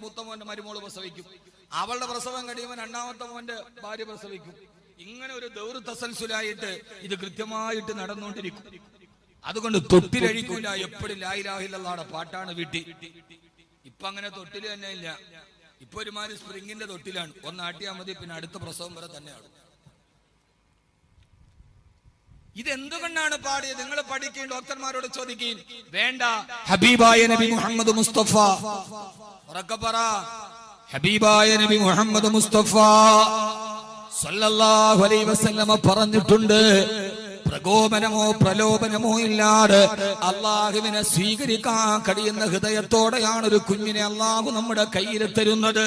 മൂത്തമോന്റെ മരുമോള് പ്രസവിക്കും, അവളുടെ പ്രസവം കഴിയുമ്പോൾ 2ാമത്തെ മോന്റെ ഭാര്യ പ്രസവിക്കും. ഇങ്ങനെ ഒരു ദൗർ തസൽസുലായിട്ട് ഇത് കൃത്യമായിട്ട് നടന്നുകൊണ്ടിരിക്കും. അതുകൊണ്ട് തൊട്ടിലഴിക്കൂല, എപ്പോഴും ലാ ഇലാഹ ഇല്ലല്ലാഹുടെ പാട്ടാണ് വീട്ടിൽ. ഇപ്പൊ അങ്ങനെ തൊട്ടില് തന്നെ ഇല്ല. ഇപ്പൊ ഒരുമാതിരി സ്പ്രിങ്ങിന്റെ തൊട്ടിലാണ്. ഒന്നാട്ടിയാൽ മതി, പിന്നെ അടുത്ത പ്രസവം വരെ തന്നെയാണ്. ഇതെന്തുകൊണ്ടാണ് പാടിയത്? നിങ്ങൾ പഠിക്കുകയും ഡോക്ടർമാരോട് ചോദിക്കുകയും വേണ്ട. ഹബീബായ നബി മുഹമ്മദ് മുസ്തഫ, ഉറക്കെ പറ, ഹബീബായ നബി മുഹമ്മദ് മുസ്തഫ സല്ലല്ലാഹു അലൈഹി വസല്ലമ പറഞ്ഞിട്ടുണ്ട്, പ്രകോപനമോ പ്രലോഭനമോ ഇല്ലാതെ അള്ളാഹുവിനെ സ്വീകരിക്കാൻ കഴിയുന്ന ഹൃദയത്തോടെയാണ് ഒരു കുഞ്ഞിനെ അള്ളാഹു നമ്മുടെ കയ്യിൽ തരുന്നത്.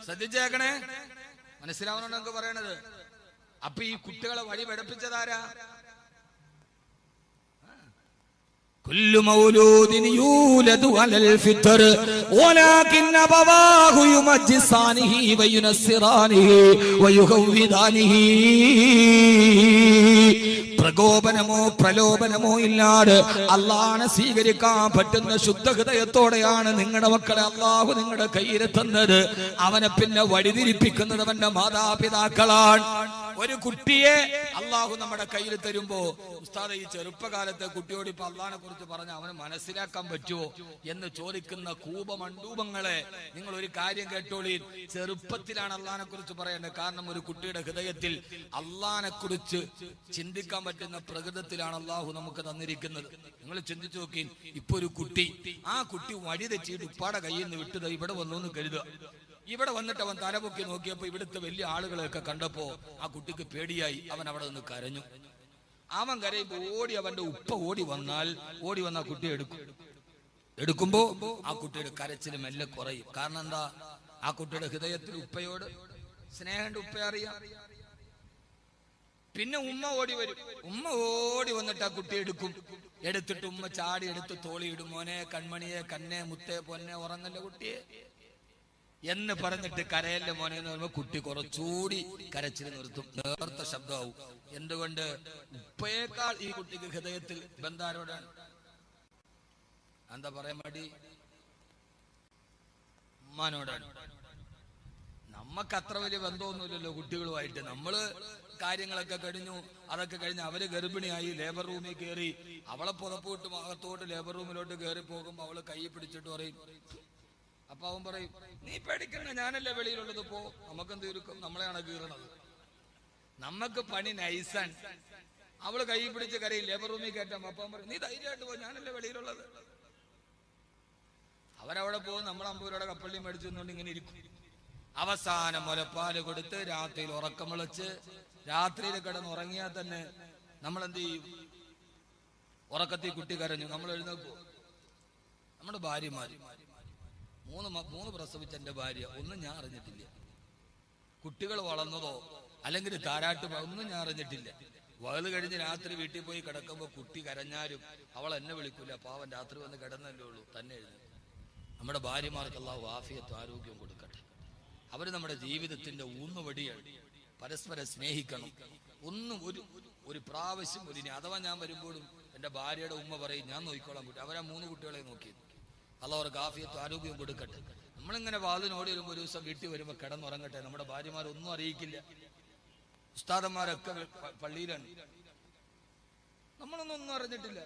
ശ്രദ്ധിച്ചേക്കണേ, മനസ്സിലാവുന്നുണ്ടോ നമുക്ക് പറയണത്? അപ്പൊ ഈ കുട്ടികളെ വഴി പഠിപ്പിച്ചതാരാ? كل مولود يولد على الفطر ولكن أبواه يمجسانه وينصرانه ويهودانه. പ്രകോപനമോ പ്രലോഭനമോ ഇല്ലാതെ അള്ളാഹനെ സ്വീകരിക്കാൻ പറ്റുന്ന ശുദ്ധ ഹൃദയത്തോടെയാണ് നിങ്ങളുടെ മക്കളെ അള്ളാഹു നിങ്ങളുടെ കയ്യിൽ തന്നത്. അവനെ പിന്നെ വഴിതിരിപ്പിക്കുന്നത് അവന്റെ മാതാപിതാക്കളാണ്. ഒരു കുട്ടിയെ അള്ളാഹു നമ്മുടെ കയ്യിൽ തരുമ്പോ, ഉസ്താദ് ഈ ചെറുപ്പകാലത്തെ കുട്ടിയോട് ഇപ്പൊ അള്ളാഹിനെ കുറിച്ച് പറഞ്ഞ അവന് മനസ്സിലാക്കാൻ പറ്റുമോ എന്ന് ചോദിക്കുന്ന കൂപമണ്ടൂപങ്ങളെ, നിങ്ങൾ ഒരു കാര്യം കേട്ടോളീ. ചെറുപ്പത്തിലാണ് അള്ളാഹിനെ കുറിച്ച് പറയേണ്ടത്. കാരണം ഒരു കുട്ടിയുടെ ഹൃദയത്തിൽ അള്ളാഹിനെ കുറിച്ച് ചിന്തിക്കാൻ പറ്റുന്ന പ്രകൃതത്തിലാണ് അള്ളാഹു നമുക്ക് തന്നിരിക്കുന്നത്. നിങ്ങൾ ചിന്തിച്ചു നോക്കി, ഇപ്പൊ ഒരു കുട്ടി, ആ കുട്ടി വഴി തെറ്റിയിട്ട് ഉപ്പാടെ കയ്യിൽ നിന്ന് വിട്ടത് ഇവിടെ വന്നു എന്ന് കരുതുക. ഇവിടെ വന്നിട്ട് അവൻ തലപൊക്കി നോക്കിയപ്പോ ഇവിടുത്തെ വലിയ ആളുകളെയൊക്കെ കണ്ടപ്പോ ആ കുട്ടിക്ക് പേടിയായി. അവൻ അവിടെ നിന്ന് കരഞ്ഞു. അവൻ കരയുമ്പോ അവന്റെ ഉപ്പ ഓടി വന്ന കുട്ടിയെ എടുക്കുമ്പോ ആ കുട്ടിയുടെ കരച്ചില് മെല്ലെ കുറയും. കാരണം എന്താ? ആ കുട്ടിയുടെ ഹൃദയത്തിൽ ഉപ്പയോട് സ്നേഹന്റെ ഉപ്പ അറിയാം. പിന്നെ ഉമ്മ ഓടി വരും. ഉമ്മ ഓടി വന്നിട്ട് ആ കുട്ടി എടുത്തിട്ട് ഉമ്മ ചാടി എടുത്ത് തോളിയിടും. മോനെ, കൺമണിയെ, കന്നെ, മുത്തേ, പൊന്നെ, ഉറങ്ങല്ല കുട്ടിയെ എന്ന് പറഞ്ഞിട്ട് കരയല്ലേ മോനെ എന്ന് പറയുമ്പോ കുട്ടി കുറച്ചുകൂടി കരച്ചിൽ നിർത്തും, നേർത്ത ശബ്ദമാവും. എന്തുകൊണ്ട്? ഉപ്പയേക്കാൾ ഈ കുട്ടിക്ക് ഹൃദയത്തിൽ ബന്ധാരോടാണ്. എന്താ പറയാൻ മടി? ഉമ്മാനോടാണ്. നമ്മക്ക് അത്ര വലിയ ബന്ധമൊന്നുമില്ലല്ലോ കുട്ടികളുമായിട്ട്. നമ്മള് കാര്യങ്ങളൊക്കെ കഴിഞ്ഞു, അതൊക്കെ കഴിഞ്ഞ് അവര് ഗർഭിണിയായി ലേബർ റൂമിൽ കയറി, അവളെ പുറപ്പോട്ട് അകത്തോട്ട് ലേബർ റൂമിലോട്ട് കയറി പോകുമ്പോ അവള് കൈ പിടിച്ചിട്ട് പറയും. അപ്പൊ അവൻ പറയും, നീ പേടിക്കണ്ട, ഞാനല്ലേ വെളിയിലുള്ളത്, പോ, നമുക്കെന്ത് ചുരുക്കം, നമ്മളെയാണ് കീറണത്, നമ്മക്ക് പണി നൈസാൻ. അവള് കൈ പിടിച്ച് കരയും, ലേബർ റൂമിൽ കയറ്റാം. അപ്പൊ അവൻ പറയും, നീ ധൈര്യമായിട്ട് പോ, ഞാനല്ലേ വെളിയിലുള്ളത്. അവരവിടെ പോകും, നമ്മൾ 50 രൂപയുടെ കപ്പള്ളി മേടിച്ചുകൊണ്ട് ഇങ്ങനെ ഇരിക്കും. അവസാനം മുലപ്പാല് കൊടുത്ത് രാത്രിയിൽ ഉറക്കം വിളിച്ച് രാത്രിയിൽ കിടന്ന് ഉറങ്ങിയാൽ തന്നെ നമ്മളെന്ത് ചെയ്യും? ഉറക്കത്തിൽ കുട്ടി കരഞ്ഞു, നമ്മൾ എഴുന്നേൽക്കോ? നമ്മുടെ ഭാര്യമാര് മൂന്ന് പ്രസവിച്ച എന്റെ ഭാര്യ, ഒന്നും ഞാൻ അറിഞ്ഞിട്ടില്ല. കുട്ടികൾ വളർന്നതോ അല്ലെങ്കിൽ താരാട്ട് ഒന്നും ഞാൻ അറിഞ്ഞിട്ടില്ല. വകല് കഴിഞ്ഞ് രാത്രി വീട്ടിൽ പോയി കിടക്കുമ്പോ കുട്ടി കരഞ്ഞാലും അവൾ എന്നെ വിളിക്കൂല. പാവൻ രാത്രി വന്ന് കിടന്നല്ലേ ഉള്ളൂ, തന്നെ എഴുന്നേൽക്കും. നമ്മുടെ ഭാര്യമാർക്ക് അല്ലാഹു ആഫിയത്തും ആരോഗ്യവും കൊടുക്കട്ടെ. അവര് നമ്മുടെ ജീവിതത്തിന്റെ ഊന്നുവടിയാണ്. പരസ്പരം സ്നേഹിക്കണം. ഒന്നും ഒരു പ്രാവശ്യം അഥവാ ഞാൻ വരുമ്പോഴും എന്റെ ഭാര്യയുടെ ഉമ്മ പറയും ഞാൻ നോക്കിക്കോളാൻ കുട്ടി. അവരാ 3 കുട്ടികളെ നോക്കിയത്. അല്ലാഹു അവർക്ക് ആഫിയത്തും ആരോഗ്യവും കൊടുക്കട്ടെ. നമ്മളിങ്ങനെ വാതിനോടി വരുമ്പോൾ ഒരു ദിവസം വീട്ടിൽ വരുമ്പോൾ കിടന്നുറങ്ങട്ടെ. നമ്മുടെ ഭാര്യമാരൊന്നും അറിയിക്കില്ല. ഉസ്താദന്മാരൊക്കെ പള്ളിയിലാണ്, നമ്മളൊന്നും അറിഞ്ഞിട്ടില്ല.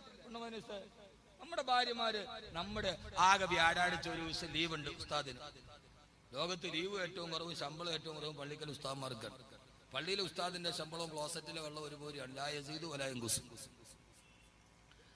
നമ്മുടെ ഭാര്യമാര് നമ്മുടെ ആകെ വ്യാഴാഴ്ച ഒരു ദിവസം ലീവുണ്ട് ഉസ്താദിന്. ലോകത്ത് ലീവ് ഏറ്റവും കുറവും ശമ്പളം ഏറ്റവും കുറവും പള്ളിക്കൽ ഉസ്താദ്മാർക്കാണ്. പള്ളിയിലെ ഉസ്താദിന്റെ ശമ്പളവും ക്ലോസറ്റിലെ വെള്ളം ഒരുപോലെയാണ്. ലാ യസീദു വലാ യൻഖുസ്.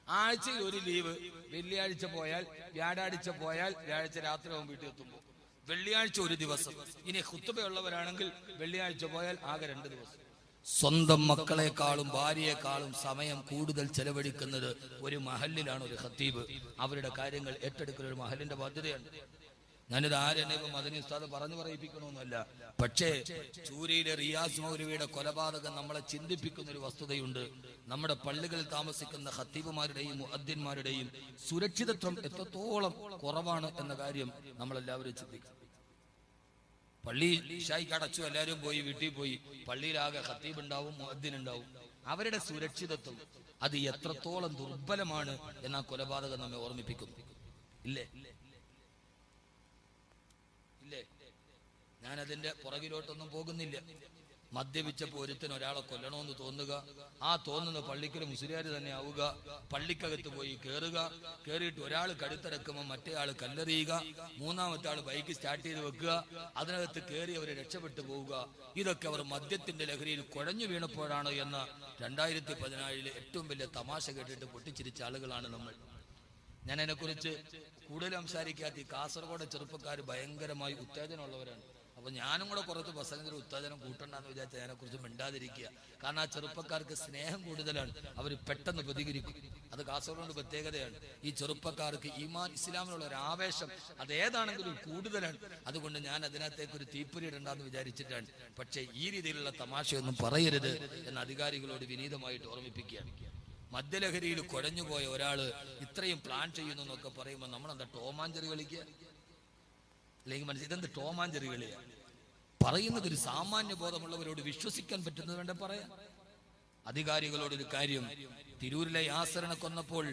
ആഴ്ചയിൽ ഒരു ലീവ്. വെള്ളിയാഴ്ച പോയാൽ, വ്യാഴാഴ്ച പോയാൽ വ്യാഴാഴ്ച രാത്രി ആവും വീട്ടിൽ എത്തുമ്പോൾ. വെള്ളിയാഴ്ച ഒരു ദിവസം. ഇനി ഖുത്ബയുള്ളവരാണെങ്കിൽ വെള്ളിയാഴ്ച പോയാൽ ആകെ 2 ദിവസം. സ്വന്തം മക്കളെക്കാളും ഭാര്യയെക്കാളും സമയം കൂടുതൽ ചെലവഴിക്കുന്നത് ഒരു മഹല്ലിലാണ് ഒരു ഖത്തീബ്. അവരുടെ കാര്യങ്ങൾ ഏറ്റെടുക്കുന്ന ഒരു മഹല്ലിന്റെ ബാധ്യതയാണ്. ഞാനിത് ആരെന്നെ ഇപ്പൊ മദനി ഉസ്താദ് പറഞ്ഞു പറയിപ്പിക്കണമെന്നല്ല. പക്ഷേ ചൂരയിലെ റിയാസ് മൗലവിയുടെ കൊലപാതകം നമ്മളെ ചിന്തിപ്പിക്കുന്ന ഒരു വസ്തുതയുണ്ട്. നമ്മുടെ പള്ളികളിൽ താമസിക്കുന്ന ഖത്തീബുമാരുടെയും മുഅദ്ദിൻമാരുടെയും സുരക്ഷിതത്വം എത്രത്തോളം കുറവാണ് എന്ന കാര്യം നമ്മളെല്ലാവരും ചിന്തിക്കും. പള്ളി ഇശായിക്ക് അടച്ചു, എല്ലാവരും പോയി വീട്ടിൽ പോയി. പള്ളിയിലാകെ ഖത്തീബ് ഉണ്ടാവും, മുഅദ്ദിൻ ഉണ്ടാവും. അവരുടെ സുരക്ഷിതത്വം അത് എത്രത്തോളം ദുർബലമാണ് എന്ന കൊലപാതകം നമ്മെ ഓർമ്മിപ്പിക്കുന്നു. ഇല്ലേ? ഞാൻ അതിന്റെ പുറകിലോട്ടൊന്നും പോകുന്നില്ല. മദ്യപിച്ചപ്പോൾ ഒരുത്തിന് ഒരാളെ കൊല്ലണമെന്ന് തോന്നുക, ആ തോന്നുന്ന പള്ളിക്കൽ മുസ്ലിയാർ തന്നെ ആവുക, പള്ളിക്കകത്ത് പോയി കയറുക, കയറിയിട്ട് ഒരാൾ കഴുത്തടക്കുമ്പോൾ മറ്റേ ആൾ കല്ലെറിയുക, മൂന്നാമത്തെ ആൾ ബൈക്ക് സ്റ്റാർട്ട് ചെയ്ത് വെക്കുക, അതിനകത്ത് കയറി അവരെ രക്ഷപ്പെട്ടു പോവുക. ഇതൊക്കെ അവർ മദ്യത്തിന്റെ ലഹരിയിൽ കുഴഞ്ഞു വീണപ്പോഴാണ് എന്ന 2014 ഏറ്റവും വലിയ തമാശ കേട്ടിട്ട് പൊട്ടിച്ചിരിച്ച ആളുകളാണ് നമ്മൾ. ഞാൻ അതിനെക്കുറിച്ച് കൂടുതൽ സംസാരിക്കാത്ത ഈ കാസർഗോഡ് ചെറുപ്പക്കാർ ഭയങ്കരമായി ഉത്തേജനമുള്ളവരാണ്. അപ്പൊ ഞാനും കൂടെ കുറച്ച് പ്രസംഗത്തിന് ഉത്തേജനം കൂട്ടണ്ടെന്ന് വിചാരിച്ചാൽ അതിനെക്കുറിച്ച് മിണ്ടാതിരിക്കുക. കാരണം ആ ചെറുപ്പക്കാർക്ക് സ്നേഹം കൂടുതലാണ്, അവർ പെട്ടെന്ന് പ്രതികരിക്കും. അത് കാസർഗോഡ് പ്രത്യേകതയാണ്. ഈ ചെറുപ്പക്കാർക്ക് ഈമാൻ ഇസ്ലാമിനുള്ള ഒരു ആവേശം അതേതാണെങ്കിലും കൂടുതലാണ്. അതുകൊണ്ട് ഞാൻ അതിനകത്തേക്ക് ഒരു തീപ്പൊരി ഇടണ്ടെന്ന് വിചാരിച്ചിട്ടാണ്. പക്ഷേ ഈ രീതിയിലുള്ള തമാശയൊന്നും പറയരുത് എന്ന് അധികാരികളോട് വിനീതമായിട്ട് ഓർമ്മിപ്പിക്കുകയാണ്. മദ്യലഹരിയിൽ കുഴഞ്ഞുപോയ ഒരാള് ഇത്രയും പ്ലാൻ ചെയ്യുന്നു എന്നൊക്കെ പറയുമ്പോൾ നമ്മളെന്താ ടോമാഞ്ചറി കളിക്കുക? അല്ലെങ്കിൽ മനസ്സിൽ ഇതെന്ത് ടോമാഞ്ചറി കളിയാ? പറയുന്നത് ഒരു സാമാന്യ ബോധമുള്ളവരോട് വിശ്വസിക്കാൻ പറ്റുന്നത് വേണ്ട പറയാം. അധികാരികളോടൊരു കാര്യം, തിരൂരിലെ യാസറിനെ കൊന്നപ്പോൾ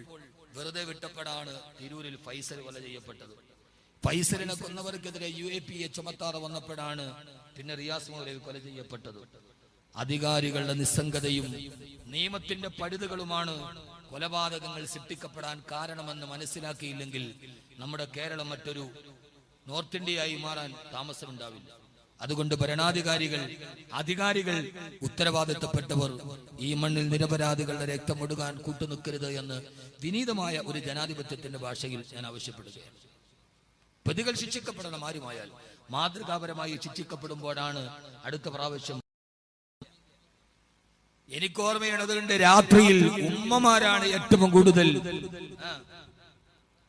വെറുതെ വിട്ടപ്പെടാണ് തിരൂരിൽ ഫൈസൽ കൊല ചെയ്യപ്പെട്ടത്. ഫൈസലിനെ കൊന്നവർക്കെതിരെ UAPA ചുമത്താതെ വന്നപ്പോഴാണ് പിന്നെ റിയാസ് മൗലവി കൊല ചെയ്യപ്പെട്ടത്. അധികാരികളുടെ നിസ്സംഗതയും നിയമത്തിന്റെ പഴുതുകളുമാണ് കൊലപാതകങ്ങൾ സൃഷ്ടിക്കപ്പെടാൻ കാരണമെന്ന് മനസ്സിലാക്കിയില്ലെങ്കിൽ നമ്മുടെ കേരളം മറ്റൊരു നോർത്ത് ഇന്ത്യയായി മാറാൻ താമസമുണ്ടാവില്ല. അതുകൊണ്ട് ഭരണാധികാരികൾ, അധികാരികൾ, ഉത്തരവാദിത്തപ്പെട്ടവർ ഈ മണ്ണിൽ നിരപരാധികളുടെ രക്തമൊടുകാൻ കൂട്ടുനിൽക്കരുത് എന്ന് വിനീതമായ ഒരു ജനാധിപത്യത്തിന്റെ ഭാഷയിൽ ഞാൻ ആവശ്യപ്പെടുകയാണ്. പ്രതികൾ ശിക്ഷിക്കപ്പെടണം. ആരുമായാൽ മാതൃകാപരമായി ശിക്ഷിക്കപ്പെടുമ്പോഴാണ് അടുത്ത പ്രാവശ്യം. എനിക്ക് ഓർമ്മയുള്ളതുകൊണ്ട് രാത്രിയിൽ ഉമ്മമാരാണ് ഏറ്റവും കൂടുതൽ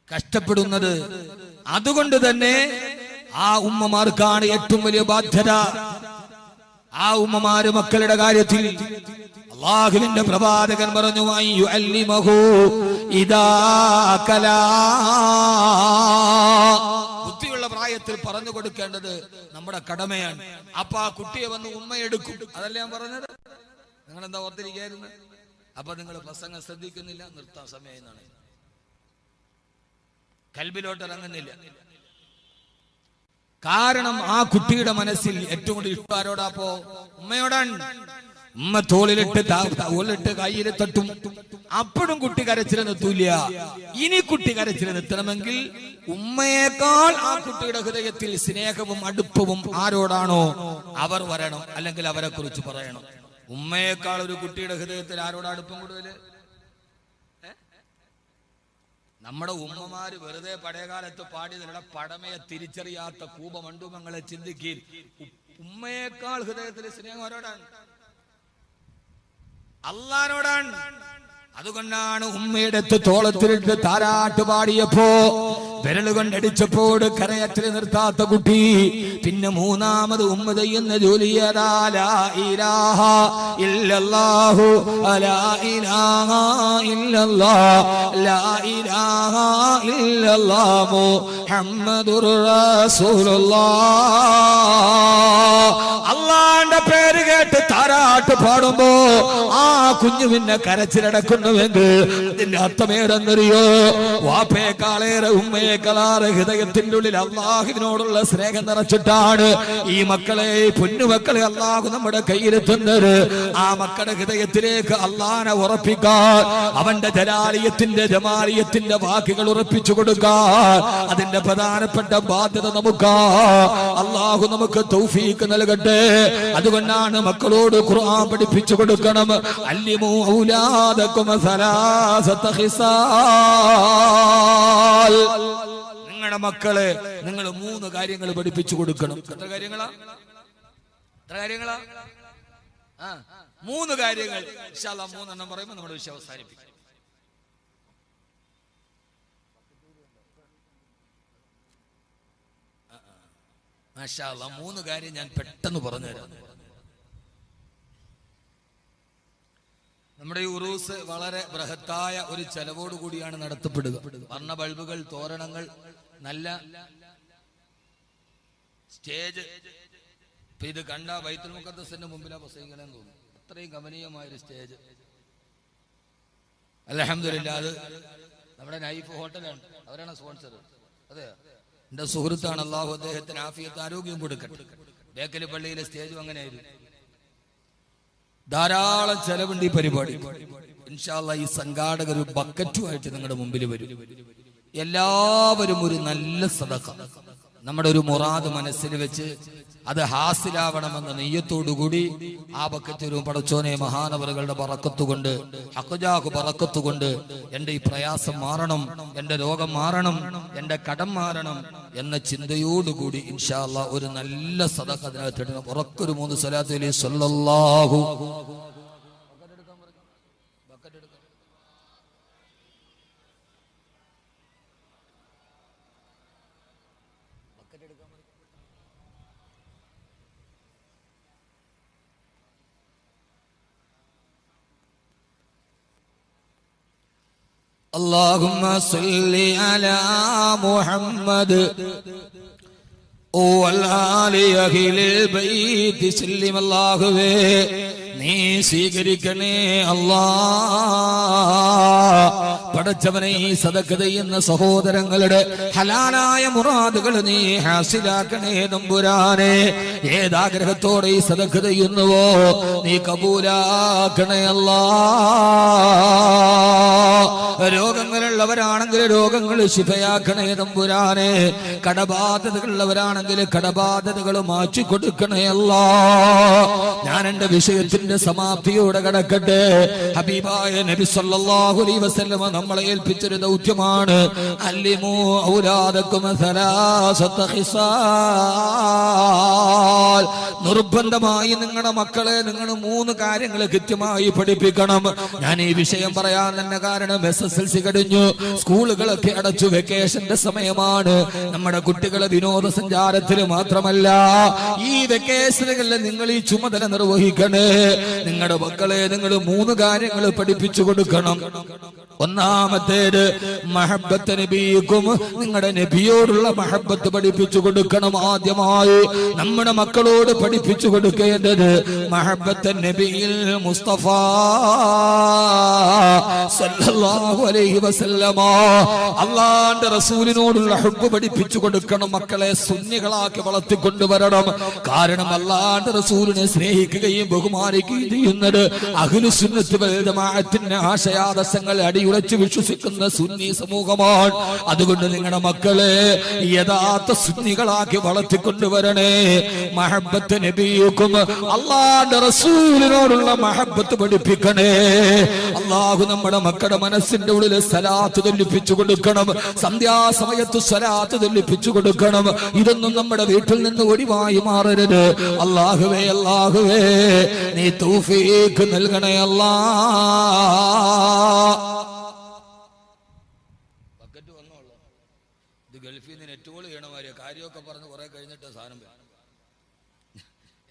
കഷ്ടപ്പെടുന്നത്. അതുകൊണ്ട് തന്നെ ആ ഉമ്മമാർക്കാണ് ഏറ്റവും വലിയ ബാധ്യത. ആ ഉമ്മമാര് മക്കളുടെ കാര്യത്തിൽ അല്ലാഹുവിന്റെ പ്രവാചകൻ പറഞ്ഞു, ബുദ്ധിയുള്ള പ്രായത്തിൽ പറഞ്ഞു കൊടുക്കേണ്ടത് നമ്മുടെ കടമയാണ്. അപ്പൊ ആ കുട്ടിയെ വന്ന് ഉമ്മയെടുക്കും. അതല്ലേ ഞാൻ പറഞ്ഞത്? നിങ്ങളെന്താ ഓർത്തിരിക്കായിരുന്നു? അപ്പൊ നിങ്ങൾ പ്രസംഗം ശ്രദ്ധിക്കുന്നില്ല, നിർത്താൻ സമയം എന്നാണ്. കൽബിലോട്ട് ഇറങ്ങുന്നില്ല. കാരണം ആ കുട്ടിയുടെ മനസ്സിൽ ഏറ്റവും കൂടുതൽ ഇഷ്ടം ആരോടാപ്പോ? ഉമ്മയോടാണ്. ഉമ്മ തോളിലിട്ട് കയ്യിൽ തട്ടും. അപ്പോഴും കുട്ടി കരച്ചിൽ നിർത്തൂല. ഇനി കുട്ടി കരച്ചിൽ നിർത്തണമെങ്കിൽ ഉമ്മയേക്കാൾ ആ കുട്ടിയുടെ ഹൃദയത്തിൽ സ്നേഹവും അടുപ്പവും ആരോടാണോ അവർ വരണം, അല്ലെങ്കിൽ അവരെ കുറിച്ച് പറയണം. ഉമ്മയേക്കാൾ ഒരു കുട്ടിയുടെ ഹൃദയത്തിൽ ആരോട് അടുപ്പം കൂടുതൽ? നമ്മുടെ ഉമ്മമാര് വെറുതെ പഴയകാലത്ത് പാടിയതിലുള്ള പടമയെ തിരിച്ചറിയാത്ത കൂപമണ്ഡുമങ്ങളെ ചിന്തിക്കീൻ. ഉമ്മയേക്കാൾ ഹൃദയത്തിൽ സ്നേഹം ആരോടാണ്? അള്ളാനോടാണ്. അതുകൊണ്ടാണ് ഉമ്മയുടെ തോളത്തിലിട്ട് താരാട്ട് പാടിയപ്പോ വിരൽ കൊണ്ടടിച്ചപ്പോൾ കരയറ്റിൽ നിർത്താത്ത കുട്ടി പിന്നെ മൂന്നാമത് ഉമ്മ ചെയ്യുന്ന ജോലി ലാ ഇലാഹ ഇല്ലല്ലാഹു ലാ ഇലാഹ ഇല്ലല്ലാഹ് ലാ ഇലാഹ ഇല്ലല്ലാഹു മുഹമ്മദുർ റസൂലുള്ളാഹ്. അള്ളാന്റെ പേര് കേട്ട് താരാട്ട് പാടുമ്പോ ആ കുഞ്ഞു പിന്നെ കരച്ചിലടക്കുന്നുവെങ്കിൽ അതിന്റെ അർത്ഥമേടെന്നറിയോ? വാപ്പയെക്കാളേറെ ഉമ്മയെക്കാളേറെ ഹൃദയത്തിന്റെ ഉള്ളിൽ അള്ളാഹുവിനോടുള്ള സ്നേഹം നിറച്ചിട്ടാണ് ഈ മക്കളെ, പൊന്നുമക്കളെ അള്ളാഹു നമ്മുടെ കയ്യിലെത്തുന്നത്. ആ മക്കളുടെ ഹൃദയത്തിലേക്ക് അള്ളാനെ ഉറപ്പിക്കാൻ, അവന്റെ ജലാലിയത്തിന്റെ ജമാലിയത്തിന്റെ വാക്കുകൾ ഉറപ്പിച്ചു കൊടുക്കാൻ അതിന്റെ പ്രധാനപ്പെട്ട ബാധ്യത നമുക്കാ. അള്ളാഹു നമുക്ക് തൗഫീഖ് നൽകട്ടെ. അതുകൊണ്ടാണ് മക്കളോട് ഖുർആൻ പഠിപ്പിച്ചു കൊടുക്കണം. അല്ലിമു ഔലാദകും സലാസത ഖിസാൽ. നിങ്ങളുടെ മക്കളെ നിങ്ങൾ 3 കാര്യങ്ങൾ പഠിപ്പിച്ചു കൊടുക്കണം. എത്ര കാര്യങ്ങളാ? 3 കാര്യങ്ങൾ. ഇൻഷാ അല്ലാഹ് 3 എണ്ണം പറയുമ്പോൾ നമ്മുടെ വിഷയം അവസാനിപ്പിക്കും. മാഷാ അല്ലാഹ് 3 കാര്യം ഞാൻ പെട്ടെന്ന് പറഞ്ഞുതരാം. നമ്മുടെ ഈ ഉറൂസ് വളരെ ബൃഹത്തായ ഒരു ചെലവോട് കൂടിയാണ് നടത്തപ്പെടുക. വർണ്ണ ബൾബുകൾ, തോരണങ്ങൾ, നല്ല സ്റ്റേജ്. ഇപ്പൊ ഇത് കണ്ട ബൈത്തുൽ മുഖദ്ദസിന്റെ മുമ്പിലാ പ്രസംഗിക്കണമെന്ന് തോന്നുന്നു. അത്രയും ഗമനീയമായൊരു സ്റ്റേജ്. അൽഹംദുലില്ലാഹ്. അത് നമ്മുടെ നൈഫ് ഹോട്ടലാണ്, അവരാണ് സ്പോൺസർ. അതെ, എന്റെ സുഹൃത്താണ്. അള്ളാഹു അദ്ദേഹത്തിന് ആഫിയത്ത് ആരോഗ്യം കൊടുക്കട്ടെ. ബേക്കലി പള്ളിയിലെ സ്റ്റേജും അങ്ങനെയായിരുന്നു. ധാരാളം ചെലവുണ്ട് ഈ പരിപാടി. ഇൻഷാ അല്ലാഹ് ഈ സംഘാടകർ ഒരു ബക്കറ്റുമായിട്ട് നിങ്ങളുടെ മുമ്പിൽ വരും. എല്ലാവരും ഒരു നല്ല സദഖ, നമ്മുടെ ഒരു മുറാദ് മനസ്സിൽ വെച്ച് അത് ഹാസിലാവണമെന്ന നെയ്യത്തോടുകൂടി ആ ബക്കറ്റ് പടച്ചോനെ മഹാനവറുകളുടെ ബറക്കത്തുകൊണ്ട്, ഹഖ്ജാഹു ബറക്കത്തുകൊണ്ട് എന്റെ ഈ പ്രയാസം മാറണം, എന്റെ രോഗം മാറണം, എന്റെ കടം മാറണം എന്ന ചിന്തയോടുകൂടി ഇൻഷാ അല്ലാഹ് ഒരു നല്ല സദഖ അതിനകത്ത് ഇടണം. ഉറക്കൊരു 3 സ്വലാത്ത് അലൈഹി സ്വല്ലല്ലാഹു. اللهم صل على محمد والآل أهل البيت سلم. അല്ലാഹുവേ നീ സ്വീകരിക്കണേ അല്ലാ. പടച്ചവനെ ഈ സദഖ ചെയ്യുന്ന സഹോദരങ്ങളുടെ ഹലാലായ മുറാദുകൾ നീ ഹാസിലാക്കണേ തമ്പുരാനെ. ഏതാഗ്രഹത്തോടെ ഈ സദഖ ചെയ്യുന്നുവോ നീ കബൂലാക്കണേ അല്ലാ. രോഗങ്ങളുള്ളവരാണെങ്കിൽ രോഗങ്ങൾ ശിഫയാക്കണേ തമ്പുരാനെ. കടബാധ്യതകളുള്ളവരാണെങ്കിൽ കടബാധ്യതകൾ മാറ്റി കൊടുക്കണേ അല്ലാ. ഞാൻ എന്റെ വിഷയത്തിന്റെ സമാപ്തിയോടെ കടക്കട്ടെ. ഹബീബായ നബി സല്ലല്ലാഹു അലൈഹി വസല്ലം നമ്മളെ ഏൽപ്പിച്ചൊരു ദൗത്യമാണ്. അല്ലിമു ഔലാദകും സലാസത ഖിസാൽ. നിർബന്ധമായി നിങ്ങളുടെ മക്കളെ നിങ്ങൾ 3 കാര്യങ്ങൾ കൃത്യമായി പഠിപ്പിക്കണം. ഞാൻ ഈ വിഷയം പറയാൻ തന്നെ കാരണം SSLC കഴിഞ്ഞു, സ്കൂളുകളൊക്കെ അടച്ചു, വെക്കേഷന്റെ സമയമാണ്. നമ്മുടെ കുട്ടികളെ വിനോദസഞ്ചാരത്തിൽ മാത്രമല്ല ഈ വെക്കേഷനുകളിൽ നിങ്ങൾ ഈ ചുമതല നിർവഹിക്കണേ. നിങ്ങളുടെ മക്കളെ നിങ്ങൾ 3 കാര്യങ്ങൾ പഠിപ്പിച്ചു കൊടുക്കണം. ഒന്നാമത്തേത് മഹബ്ബത്ത് നബിക്കും, നിങ്ങളുടെ നബിയോടുള്ള മഹബ്ബത്ത് പഠിപ്പിച്ചു കൊടുക്കണം. ആദ്യമായി നമ്മുടെ മക്കളോട് പഠിപ്പിച്ചു കൊടുക്കേണ്ടത് മഹബ്ബത്ത് നബിയിൽ മുസ്തഫ സല്ലല്ലാഹു അലൈഹി വസല്ലമ, അല്ലാഹുവിന്റെ റസൂലിനോടുള്ള ഹുബ്ബ് പഠിപ്പിച്ചു കൊടുക്കണം. മക്കളെ സുന്നികളാക്കി വളർത്തിക്കൊണ്ടുവരണം. കാരണം അല്ലാഹുവിന്റെ റസൂലിനെ സ്നേഹിക്കുകയും ബഹുമാനിക്കുകയും ചെയ്യുന്നത് അഹ്ലുസുന്നത്ത് വൽ ജമാഅത്തിന്റെ ആശയാദർശങ്ങൾ അടി അടിയുറച്ച് വിശ്വസിക്കുന്ന സുന്നി സമൂഹമാണ്. അതുകൊണ്ട് നിങ്ങളുടെ മക്കളെ യഥാർത്ഥ സുന്നികളാക്കി വളർത്തിക്കൊണ്ടുവരണേ. മഹബ്ബത്ത് നബിയുക്കും അല്ലാഹുവിന്റെ റസൂലിനോടുള്ള മഹബ്ബത്ത് പഠിപ്പിക്കണേ. അല്ലാഹു നമ്മുടെ മക്കളുടെ മനസ്സിന്റെ ഉള്ളിൽ സലാത്ത് ചൊല്ലിപ്പിച്ചു കൊടുക്കണം. സന്ധ്യാസമയത്ത് സലാത്ത് ചൊല്ലിപ്പിച്ചു കൊടുക്കണം. ഇതൊന്നും നമ്മുടെ വീട്ടിൽ നിന്ന് ഒഴിവായി മാറരുത്. അല്ലാഹുവേ അല്ലാഹുവേ നീ തൗഫീഖ് നൽകണേ അല്ലാ. ബക്കറ്റ് വന്നോളൂ. ഇത് ഗൾഫിൽ നിന്ന് നെറ്റ് കോൾ ചെയ്യണമാര് കാര്യമൊക്കെ പറഞ്ഞ് കുറെ കഴിഞ്ഞിട്ട് സാധനം വരും.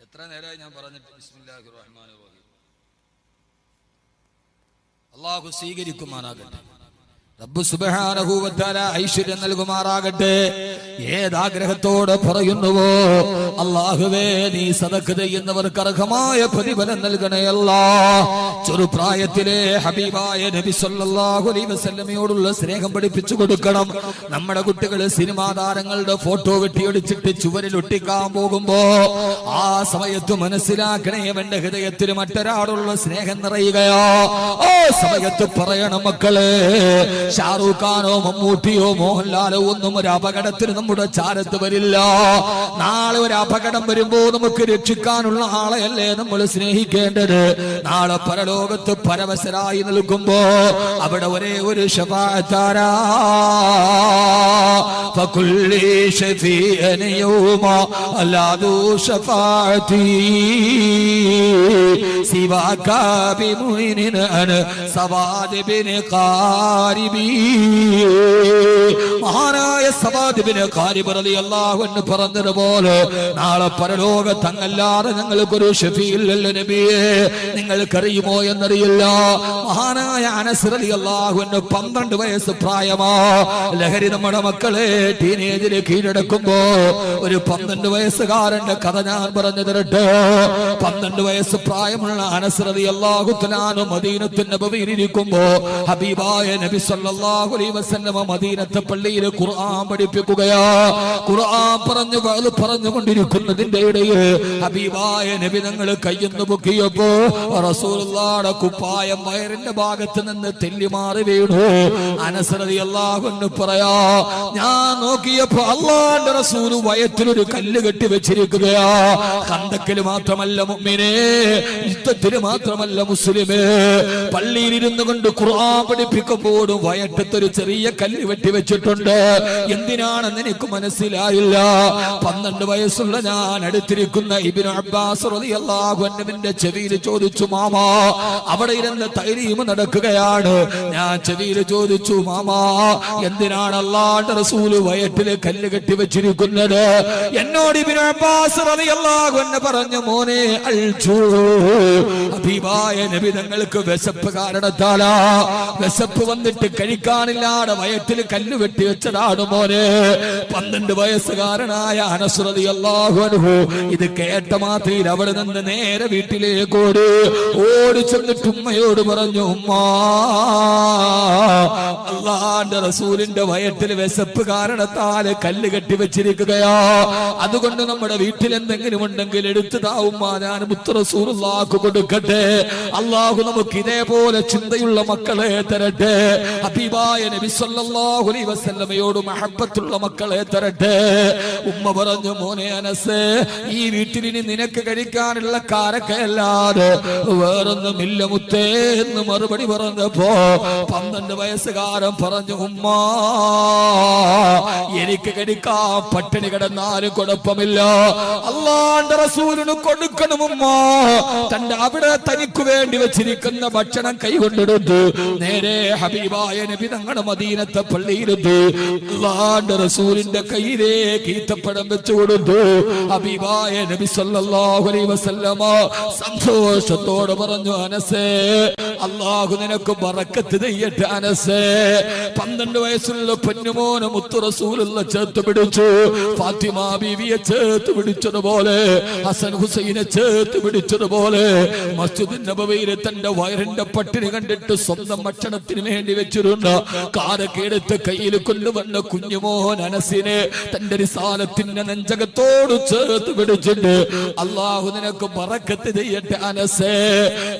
എത്ര നേരമായി ഞാൻ പറഞ്ഞിട്ട്. ബിസ്മില്ലാഹിർ റഹ്മാനിർ റഹീം. അല്ലാഹു സ്വീകരിക്കുമാറാകട്ടെ. റബ്ബ് സുബ്ഹാനഹു വ തആല ഐശ്വര്യം നൽകുമാറാകട്ടെ. ഏതാഗ്രഹത്തോടെ പറയുന്നുവോ അല്ലാഹുവേ നീ സദഖ ചെയ്യുന്നവർക്ക് അർഹമായ പ്രതിഫലം നൽകണേ അല്ലാഹ്. ചെറുപ്രായത്തിലെ ഹബീബായ നബി സല്ലല്ലാഹു അലൈഹി വസല്ലമയോടുള്ള സ്നേഹം പഠിപ്പിച്ചു കൊടുക്കണം. നമ്മുടെ കുട്ടികൾ സിനിമാ താരങ്ങളുടെ ഫോട്ടോ വെട്ടിയൊടിച്ചിട്ട് ചുവരിൽ ഒട്ടിക്കാൻ പോകുമ്പോ ആ സമയത്ത് മനസ്സിലാക്കണേ അവന്റെ ഹൃദയത്തിൽ മറ്റൊരാളുള്ള സ്നേഹം നിറയുകയോ. ആ സമയത്ത് പറയണം മക്കളെ, ഷാറൂഖ് ഖാനോ മമ്മൂട്ടിയോ മോഹൻലാലോ ഒന്നും ഒരു അപകടത്തിന് നമ്മുടെ ചാരത്ത് വരില്ല. നാളെ ഒരു അപകടം വരുമ്പോ നമുക്ക് രക്ഷിക്കാനുള്ള ആളെയല്ലേ നമ്മൾ സ്നേഹിക്കേണ്ടത്. നാളെ പരലോകത്ത് പരവശരായി നിൽക്കുമ്പോ അവിടെ ഒരേ ഒരു ശഫാഅത്താരാ. ഫകുല്ലി ശഫീഅൻ യൗമ അലാദു ശഫാഅതി സിവാക ബിമുഇനിൻ അൻ സവാദ് ബിൻ ഖാരിബി. മഹാനായ സവാദ് ബിൻ ഖാരിബ് റളിയല്ലാഹു അൻഹു പറഞ്ഞതുപോലെ നാളെ പരലോകത്ത് അങ്ങല്ലാതെ ഞങ്ങൾക്കൊരു ഷഫീഇല്ലല്ലോ നബിയേ. നിങ്ങൾക്കറിയുമോ എന്നറിയില്ല. മഹാനായ അനസ് റളിയല്ലാഹു അൻഹു 12 വയസ്സ് പ്രായമാ. ലഹരി നമ്മുടെ മക്കളെ ടീനേജിൽ കീഴടക്കുമ്പോ ഒരു 12 വയസ്സുകാരന്റെ കഥ ഞാൻ പറഞ്ഞു തരട്ടെ. 12 വയസ്സ് പ്രായമുള്ള അനസ് റളിയല്ലാഹു തആല മദീനത്തുൻ നബവിയിൽ ഇരിക്കുമ്പോ ഹബീബായ നബി സല്ലല്ലാഹു അലൈഹി വസല്ലമ മദീനത്തെ പള്ളിയിൽ ഖുർആൻ പഠിപ്പിക്കുകയാ. ഖുർആൻ പറഞ്ഞുകൊണ്ടിരിക്കുന്നതിന്റെ ഇടയിൽ ഹബീബായ നബി തങ്ങൾ കയ്യൊന്ന് പൊക്കിയപ്പോ റസൂലുള്ളാഹിയുടെ കുപ്പായം വയറിന്റെ ഭാഗത്ത് നിന്ന് തെല്ലി മാറി വീണു. അനസ് റളിയല്ലാഹു അൻഹു പറയാ, ഞാൻ നോക്കിയപ്പോ അല്ലാഹുവിന്റെ റസൂൽ വയറ്റിലൊരു കല്ല് കെട്ടി വെച്ചിരിക്കുകയാ. ഖന്തക്കിൽ മാത്രമല്ല മുഅ്മിനേ, യുദ്ധത്തിൽ മാത്രമല്ല മുസ്ലിമേ, പള്ളിയിൽ ഇരുന്നു കൊണ്ട് ഖുർആൻ പഠിപ്പിക്കുമ്പോഴും വയറ്റത്തൊരു ചെറിയ കല്ല് വെട്ടി വെച്ചിട്ടുണ്ട്. എന്തിനാണെന്ന് എനിക്ക് മനസ്സിലായില്ല. 12 വയസ്സുള്ള ഞാൻ അടുത്തിരിക്കുന്ന ഇബ്നു അബ്ബാസ് റളിയല്ലാഹു അൻഹുവിന്റെ ചെവിയിൽ ചോദിച്ചു, മാമാ അവിടെ ഇരുന്ന് തൈരീം നടക്കുകയാണ്. ഞാൻ ചെവിയിൽ ചോദിച്ചു, മാമാ എന്തിനാണ് അല്ലാഹുവിന്റെ റസൂൽ വയറ്റില് കല്ല് കെട്ടി വെച്ചിരിക്കുന്നത്? എന്നോട് ഇബ്നു അബ്ബാസ് റളിയല്ലാഹു അൻഹു പറഞ്ഞു, മോനെ അൽജൂ, ഹബീബായ നബി തങ്ങൾക്ക് വിശപ്പ് കാരണത്താലാ. വിശപ്പ് വന്നിട്ട് കഴിക്കാനില്ലാതെ വയറ്റിൽ കല്ല് വെട്ടി വെച്ചതാണ് മോനെ. 12 വയസ്സുകാരനായ അനസ് റളിയല്ലാഹു അൻഹു ഇത് കേട്ട മാത്രയിൽ അവിടെ നിന്ന് നേരെ വീട്ടിലേക്ക് ഓടി ചെന്നിട്ട് ഉമ്മയോട് പറഞ്ഞു, ഉമ്മാ അല്ലാഹുവിന്റെ റസൂലിന്റെ വയറ്റിൽ വിശപ്പ് കാരണത്താൽ കല്ല് കെട്ടി വെച്ചിരിക്കുകയാ. അതുകൊണ്ട് നമ്മുടെ വീട്ടിൽ എന്തെങ്കിലും ഉണ്ടെങ്കിൽ എടുത്തതാ ഉമ്മ, ഞാൻ മുത്ത് റസൂലുള്ളാഹിക്ക് കൊടുക്കട്ടെ. അല്ലാഹു നമുക്ക് ഇതേപോലെ ചിന്തയുള്ള മക്കളെ തരട്ടെ. ഹബീബായ നബി സല്ലല്ലാഹു അലൈഹി വസല്ലമയോട് മഹബ്ബത്തുള്ള മക്കളെ തരട്ടെ. ഉമ്മ പറഞ്ഞു, മോനെ അനസ്, ഈ വീട്ടിൽ ഇനി നിനക്ക് കഴിക്കാനുള്ള കാരക്കയല്ലാതെ വേറൊന്നുമില്ല മുത്തേ എന്ന് മറുപടി പറഞ്ഞപ്പോ 12 വയസ്സുകാരൻ പറഞ്ഞു, ഉമ്മ എനിക്ക് കഴിക്കാൻ പട്ടിണി കിടന്നാലും കുഴപ്പമില്ല, അല്ലാഹുവിന്റെ റസൂലിന് കൊടുക്കണം ഉമ്മ. തന്റെ അവിടെ തനിക്ക് വേണ്ടി വെച്ചിരിക്കുന്ന ഭക്ഷണം കൈകൊണ്ടെടുത്ത് നേരെ ഹബീബായ നബി തങ്ങളുടെ മദീനത്തെ പള്ളിയിലെത്തി അല്ലാഹുവിന്റെ റസൂലിന്റെ കയ്യിലേക്ക് ഈത്തപ്പഴം വെച്ചു കൊടുത്തു. ഹബീബായ നബി സല്ലല്ലാഹു അലൈഹി വസല്ലമ സന്തോഷത്തോടെ പറഞ്ഞു, അനസേ അല്ലാഹു നിനക്ക് ബറക്കത്ത് ചെയ്യട്ടെ അനസേ. 12 വയസ്സുള്ള പൊന്നുമോനെ മുത്തു റസൂലുള്ള ചേർത്ത് പിടിച്ചു. ഫാത്തിമ ബീവിയെ ചേർത്ത് പിടിച്ചതുപോലെ, ഹസൻ ഹുസൈനെ ചേർത്ത് പിടിച്ചതുപോലെ മസ്ജിദ് നബവിയിലെ തന്റെ വയറിന്റെ പട്ടിണി കണ്ടിട്ട് സ്വന്തം ഭക്ഷണത്തിന് വേണ്ടി വെച്ചിരുന്ന കാരൊക്കെ എടുത്ത് കയ്യിൽ കൊണ്ടുവന്ന കുഞ്ഞുമോഹൻ അനസിനെ തന്റെ റിസാലത്തിന്റെ നെഞ്ചകത്തോട് ചേർത്ത് പിടിച്ചിട്ട് അല്ലാഹു നിനക്ക് ബറക്കത്ത് ചെയ്യട്ടെ അനസേ.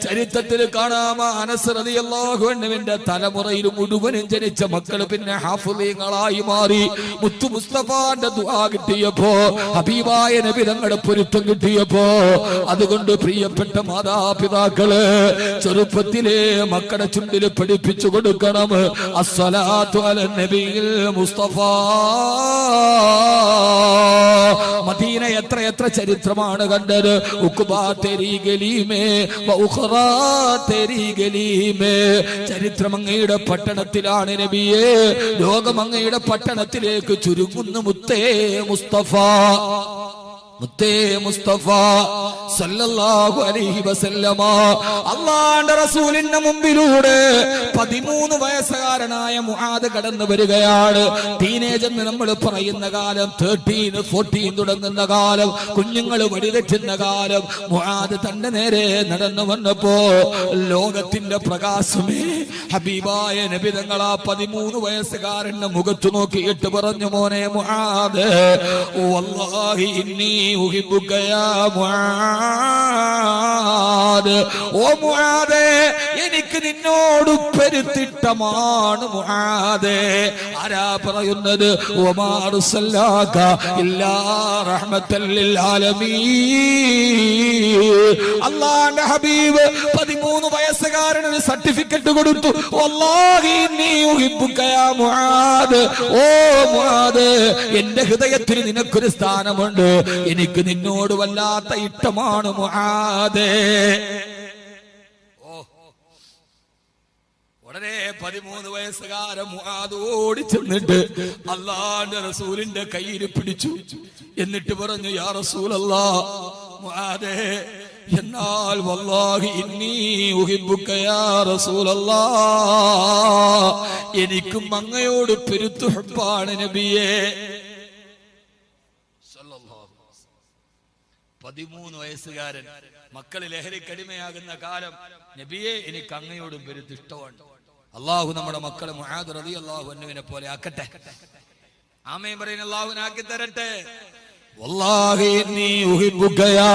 ചരിത്രത്തിൽ കാണാമ അനസ് റളിയല്ലാഹു അൻഹുവിന്റെ തലമുറയിൽ മുഴുവനും ജനിച്ച മക്കൾ പിന്നെ ഹാഫിളീങ്ങളായി മാറി. മുത്തു മുസ്തഫാന്റെ ദുആ കിട്ടിയപ്പോ, ഹബീബായ നബി തങ്ങളുടെ പൊരുത്തം കിട്ടിയപ്പോ, അതുകൊണ്ട് പ്രിയപ്പെട്ട മാതാപിതാക്കള് ചെറുപ്പത്തിലെ മക്കളുടെ ചുണ്ടിൽ പഠിപ്പിച്ചു കൊടുക്കണം അസ്സലാത്തു അലൻ നബിയിൽ മുസ്തഫ. മദീന എത്ര ചരിത്രമാണ് കണ്ടത്. ഉഖ്ബാ തെരീ ഗലീമേ വഉഖറാ തെരീ ഗലീമേ. ചരിത്രം അങ്ങയുടെ പട്ടണത്തിലാണ് നബിയേ, ലോകം അങ്ങയുടെ പട്ടണത്തിലേക്ക് ചുരുങ്ങുന്നു മുത്തേ മുസ്തഫ. മുത്തേ മുസ്തഫ സല്ലല്ലാഹു അലൈഹി വസല്ലമ അല്ലാഹുവിന്റെ റസൂലിന്റെ മുമ്പിലൂടെ 13 വയസ്സുകാരനായ മുആദ് കടന്നു വരികയാണ്. ടീനേജ് എന്ന് നമ്മൾ പറയുന്ന കാലം, 13, 14 തുടങ്ങുന്ന കാലം, കുഞ്ഞുങ്ങൾ വഴിതെറ്റുന്ന കാലം. മുആദ് തന്റെ നേരെ നടന്നു വന്നപ്പോ ലോകത്തിന്റെ പ്രകാശമേ, ഹബീബായ നബി തങ്ങൾ ആ 13 വയസ്സുകാരന്റെ മുഖത്ത് നോക്കിയിട്ട് പറഞ്ഞു, മോനെ മുആദ്, വല്ലാഹി ഇന്നി ഉഹിബ്ബുക യാ മുആദ്. ഓ മുആദേ, എനിക്ക് നിന്നോട് പെരുത്തിട്ടമാണ് മുആദേ. ആരാ പറയുന്നത്? വമാ അർസൽനാക ഇല്ലാ റഹ്മത്തൽ ലിൽ ആലമീൻ. അല്ലാഹുവിന്റെ ഹബീബ് 13 വയസ്സുകാരന് ഒരു സർട്ടിഫിക്കറ്റ് കൊടുത്തു. വല്ലാഹി ഇന്നി ഉഹിബ്ബുക യാ മുആദ്. ഓ മുആദ്, എന്റെ ഹൃദയത്തിൽ നിനക്കൊരു സ്ഥാനമുണ്ട്, എനിക്ക് നിന്നോട് വല്ലാത്ത ഇഷ്ടമാണ് മുആദേ. ഉടനെ 13 വയസ്സുകാരൻ മുആദ് ഓടി ചെന്നിട്ട് അല്ലാഹുവിന്റെ റസൂലിന്റെ കയ്യിൽ പിടിച്ചു. എന്നിട്ട് പറഞ്ഞു, യാ റസൂലല്ലാഹ്, മുആദേ, എന്നാൽ വല്ലാഹി ഇന്നി ഉഹിബ്ബുക യാ റസൂലല്ലാഹ്, എനിക്കും അങ്ങയോട് പെരുത്തു ഹബ്ബാണ് നബിയേ. 13 വയസ്സുകാരൻ, മക്കള് ലഹരിക്കടിമയാകുന്ന കാലം, നബിയെ എനിക്ക് അങ്ങയോടും പെരുത്ത് ഇഷ്ടമാണ്. അള്ളാഹു നമ്മുടെ മക്കളെ മുആദ് റളിയല്ലാഹു അൻഹുവിനെ പോലെ ആക്കട്ടെ. ആമീൻ പറയുന്ന അള്ളാഹുവിനാക്കി തരട്ടെ. വല്ലാഹി ഇന്നി ഉഹിബ്ബുക യാ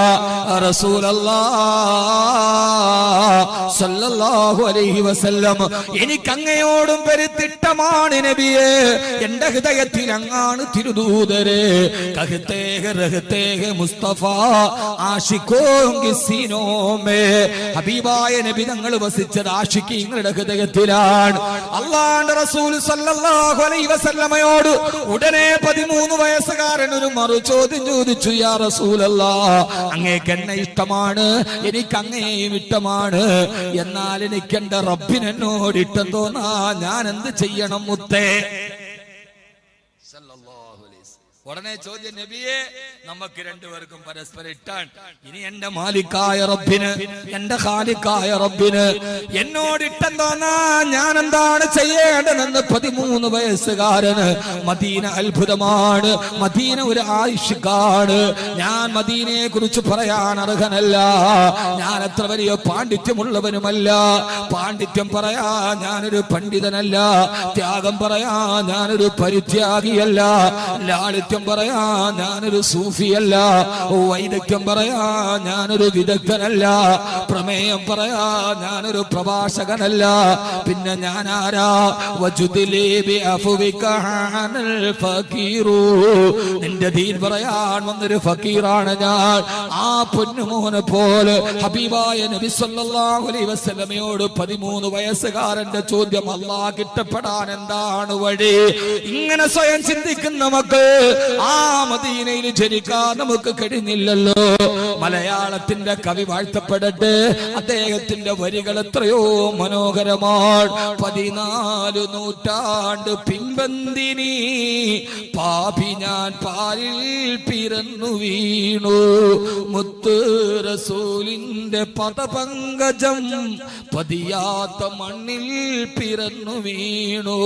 റസൂലല്ലാഹ് സല്ലല്ലാഹു അലൈഹി വസല്ലം, എനിക്ക് അങ്ങയോടും പെരുത്തിട്ടമാണ് നബിയേ. എന്റെ ഹൃദയത്തിൽ അങ്ങാണ് തിരുദൂതരെ. കഹ്തേ ഹെ റഹ്തേ ഹെ മുസ്തഫ ആശിഖോം കി സീനോ മേ. ഹബീബായ നബി തങ്ങൾ വസിച്ചത് ആശിഖീങ്ങളുടെ ഹൃദയത്തിലാണ്. അല്ലാഹുവിന്റെ റസൂൽ സല്ലല്ലാഹു അലൈഹി വസല്ലമയോട് ഉടനെ 13 വയസ്സുകാരൻ ഒരു മറുചോദ്യം ചോദിച്ചു, യാ റസൂലല്ലാഹ്, അങ്ങേക്ക് എന്നെ ഇഷ്ടമാണ്, എനിക്ക് അങ്ങേയും ഇഷ്ടമാണ്, എന്നാൽ എനിക്ക് എന്റെ റബ്ബിനെന്നോട് ഇഷ്ടം തോന്നാ, ഞാൻ എന്ത് ചെയ്യണം മുത്തേ? ഉടനെ ചോദ്യം, നബിയെ, നമുക്ക് രണ്ടുപേർക്കും പരസ്പരം ഇട്ടാണ്. ഇനി എന്റെ മാലിക്കായ റബ്ബിന്, എന്റെ ഖാലിക്കായ റബ്ബിന് എന്നോട് ഇഷ്ടം തോന്നാ ഞാൻ എന്താണ് ചെയ്യേണ്ടതെന്ന് 13 വയസ്സുകാരന്. മദീന അത്ഭുതമാണ്, മദീന ഒരു ആയിഷക്കാണ്. ഞാൻ മദീനയെ കുറിച്ച് പറയാൻ അർഹനല്ല, ഞാൻ അത്ര വലിയ പാണ്ഡിത്യമുള്ളവനുമല്ല. പാണ്ഡിത്യം പറയാ ഞാനൊരു പണ്ഡിതനല്ല, ത്യാഗം പറയാ ഞാനൊരു പരിത്യാഗിയല്ല, ലാളിത്യം പറയാ ഞാനൊരു സൂഫിയല്ല, വൈദഗ്ധ്യം പറയാ ഞാനൊരു വിദഗ്ധനല്ല, പ്രമേയം പറയാ ഞാനൊരു പ്രഭാഷകനല്ല. പിന്നെ ഞാൻ ആരാ? നിന്റെ ദീൻ പറയാൻ വന്നൊരു ഫക്കീറാണ് ഞാൻ. ആ പൊന്നുമോനെ പോലെ ഹബീബായ നബി സല്ലല്ലാഹു അലൈഹി വസല്ലമയോട് 13 വയസ്സുകാരന്റെ ചോദ്യം, അല്ലാഹ് ഇഷ്ടപ്പെടാൻ എന്താണ് വഴി? ഇങ്ങനെ സ്വയം ചിന്തിക്കുന്ന മക്കൾ ആ മദീനയിൽ ജനിക്കാൻ നമുക്ക് കഴിഞ്ഞില്ലല്ലോ. മലയാളത്തിന്റെ കവി വാഴ്ത്തപ്പെടട്ടെ, അദ്ദേഹത്തിന്റെ വരികൾ എത്രയോ മനോഹരമാണ്. 14 നൂറ്റാണ്ട് പിൻപന്തിനി പാപി ഞാൻ പാലിൽ പിറന്നു വീണു, മുത്ത് റസൂലിന്റെ പദപങ്കജം പതിയാത്ത മണ്ണിൽ പിറന്നു വീണു.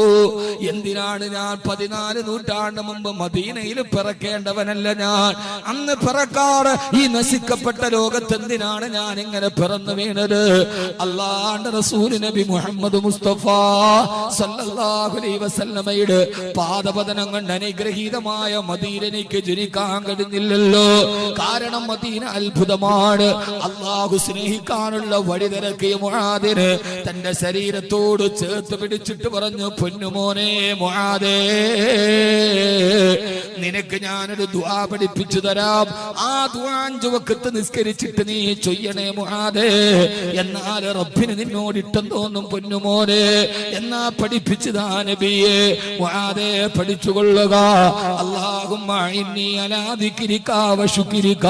എന്തിനാണ് ഞാൻ 14 നൂറ്റാണ്ട് മുമ്പ് മദീനയിൽ പിറക്കേണ്ടവനല്ല ഞാൻ. അന്ന് പിറക്കാറ് ഈ നശിച്ച മനസ്സിക്കപ്പെട്ട ലോകത്ത് എന്തിനാണ് ഞാൻ ഇങ്ങനെ പിറന്നു വീണത്? അല്ലാഹുവിന്റെ റസൂൽ നബി മുഹമ്മദ് മുസ്തഫ സല്ലല്ലാഹു അലൈഹി വസല്ലമയുടെ പാദപതനം കൊണ്ട് അനുഗ്രഹീതമായ മദീന എനിക്ക് ജനിക്കാൻ കഴിഞ്ഞില്ലല്ലോ. കാരണം മദീന അത്ഭുതമാണ്. അല്ലാഹു സ്നേഹിക്കാനുള്ള വഴി തിരക്കിയ മുആദിന് തന്റെ ശരീരത്തോട് ചേർത്ത് പിടിച്ചിട്ട് പറഞ്ഞു, പൊന്നുമോനെ മുആദേ, നിനക്ക് ഞാനൊരു ദുആ പഠിപ്പിച്ചു തരാം. ആ ദുആ 5 വഖത്ത് നിസ്കരിച്ചിട്ട് നീ ചൊയ്യണേ മുആദേ. എന്നാൽ റബ്ബിന് നിന്നോട് ഇഷ്ടം തോന്നും പൊന്നുമോനെ. എന്നാ പഠിപ്പിച്ചതാ നബിയെ. മുആദേ പഠിച്ചുകൊള്ളുക. അല്ലാഹുമ്മ ഇന്നി അലാ ദിക്രിക വ ശുക്രിക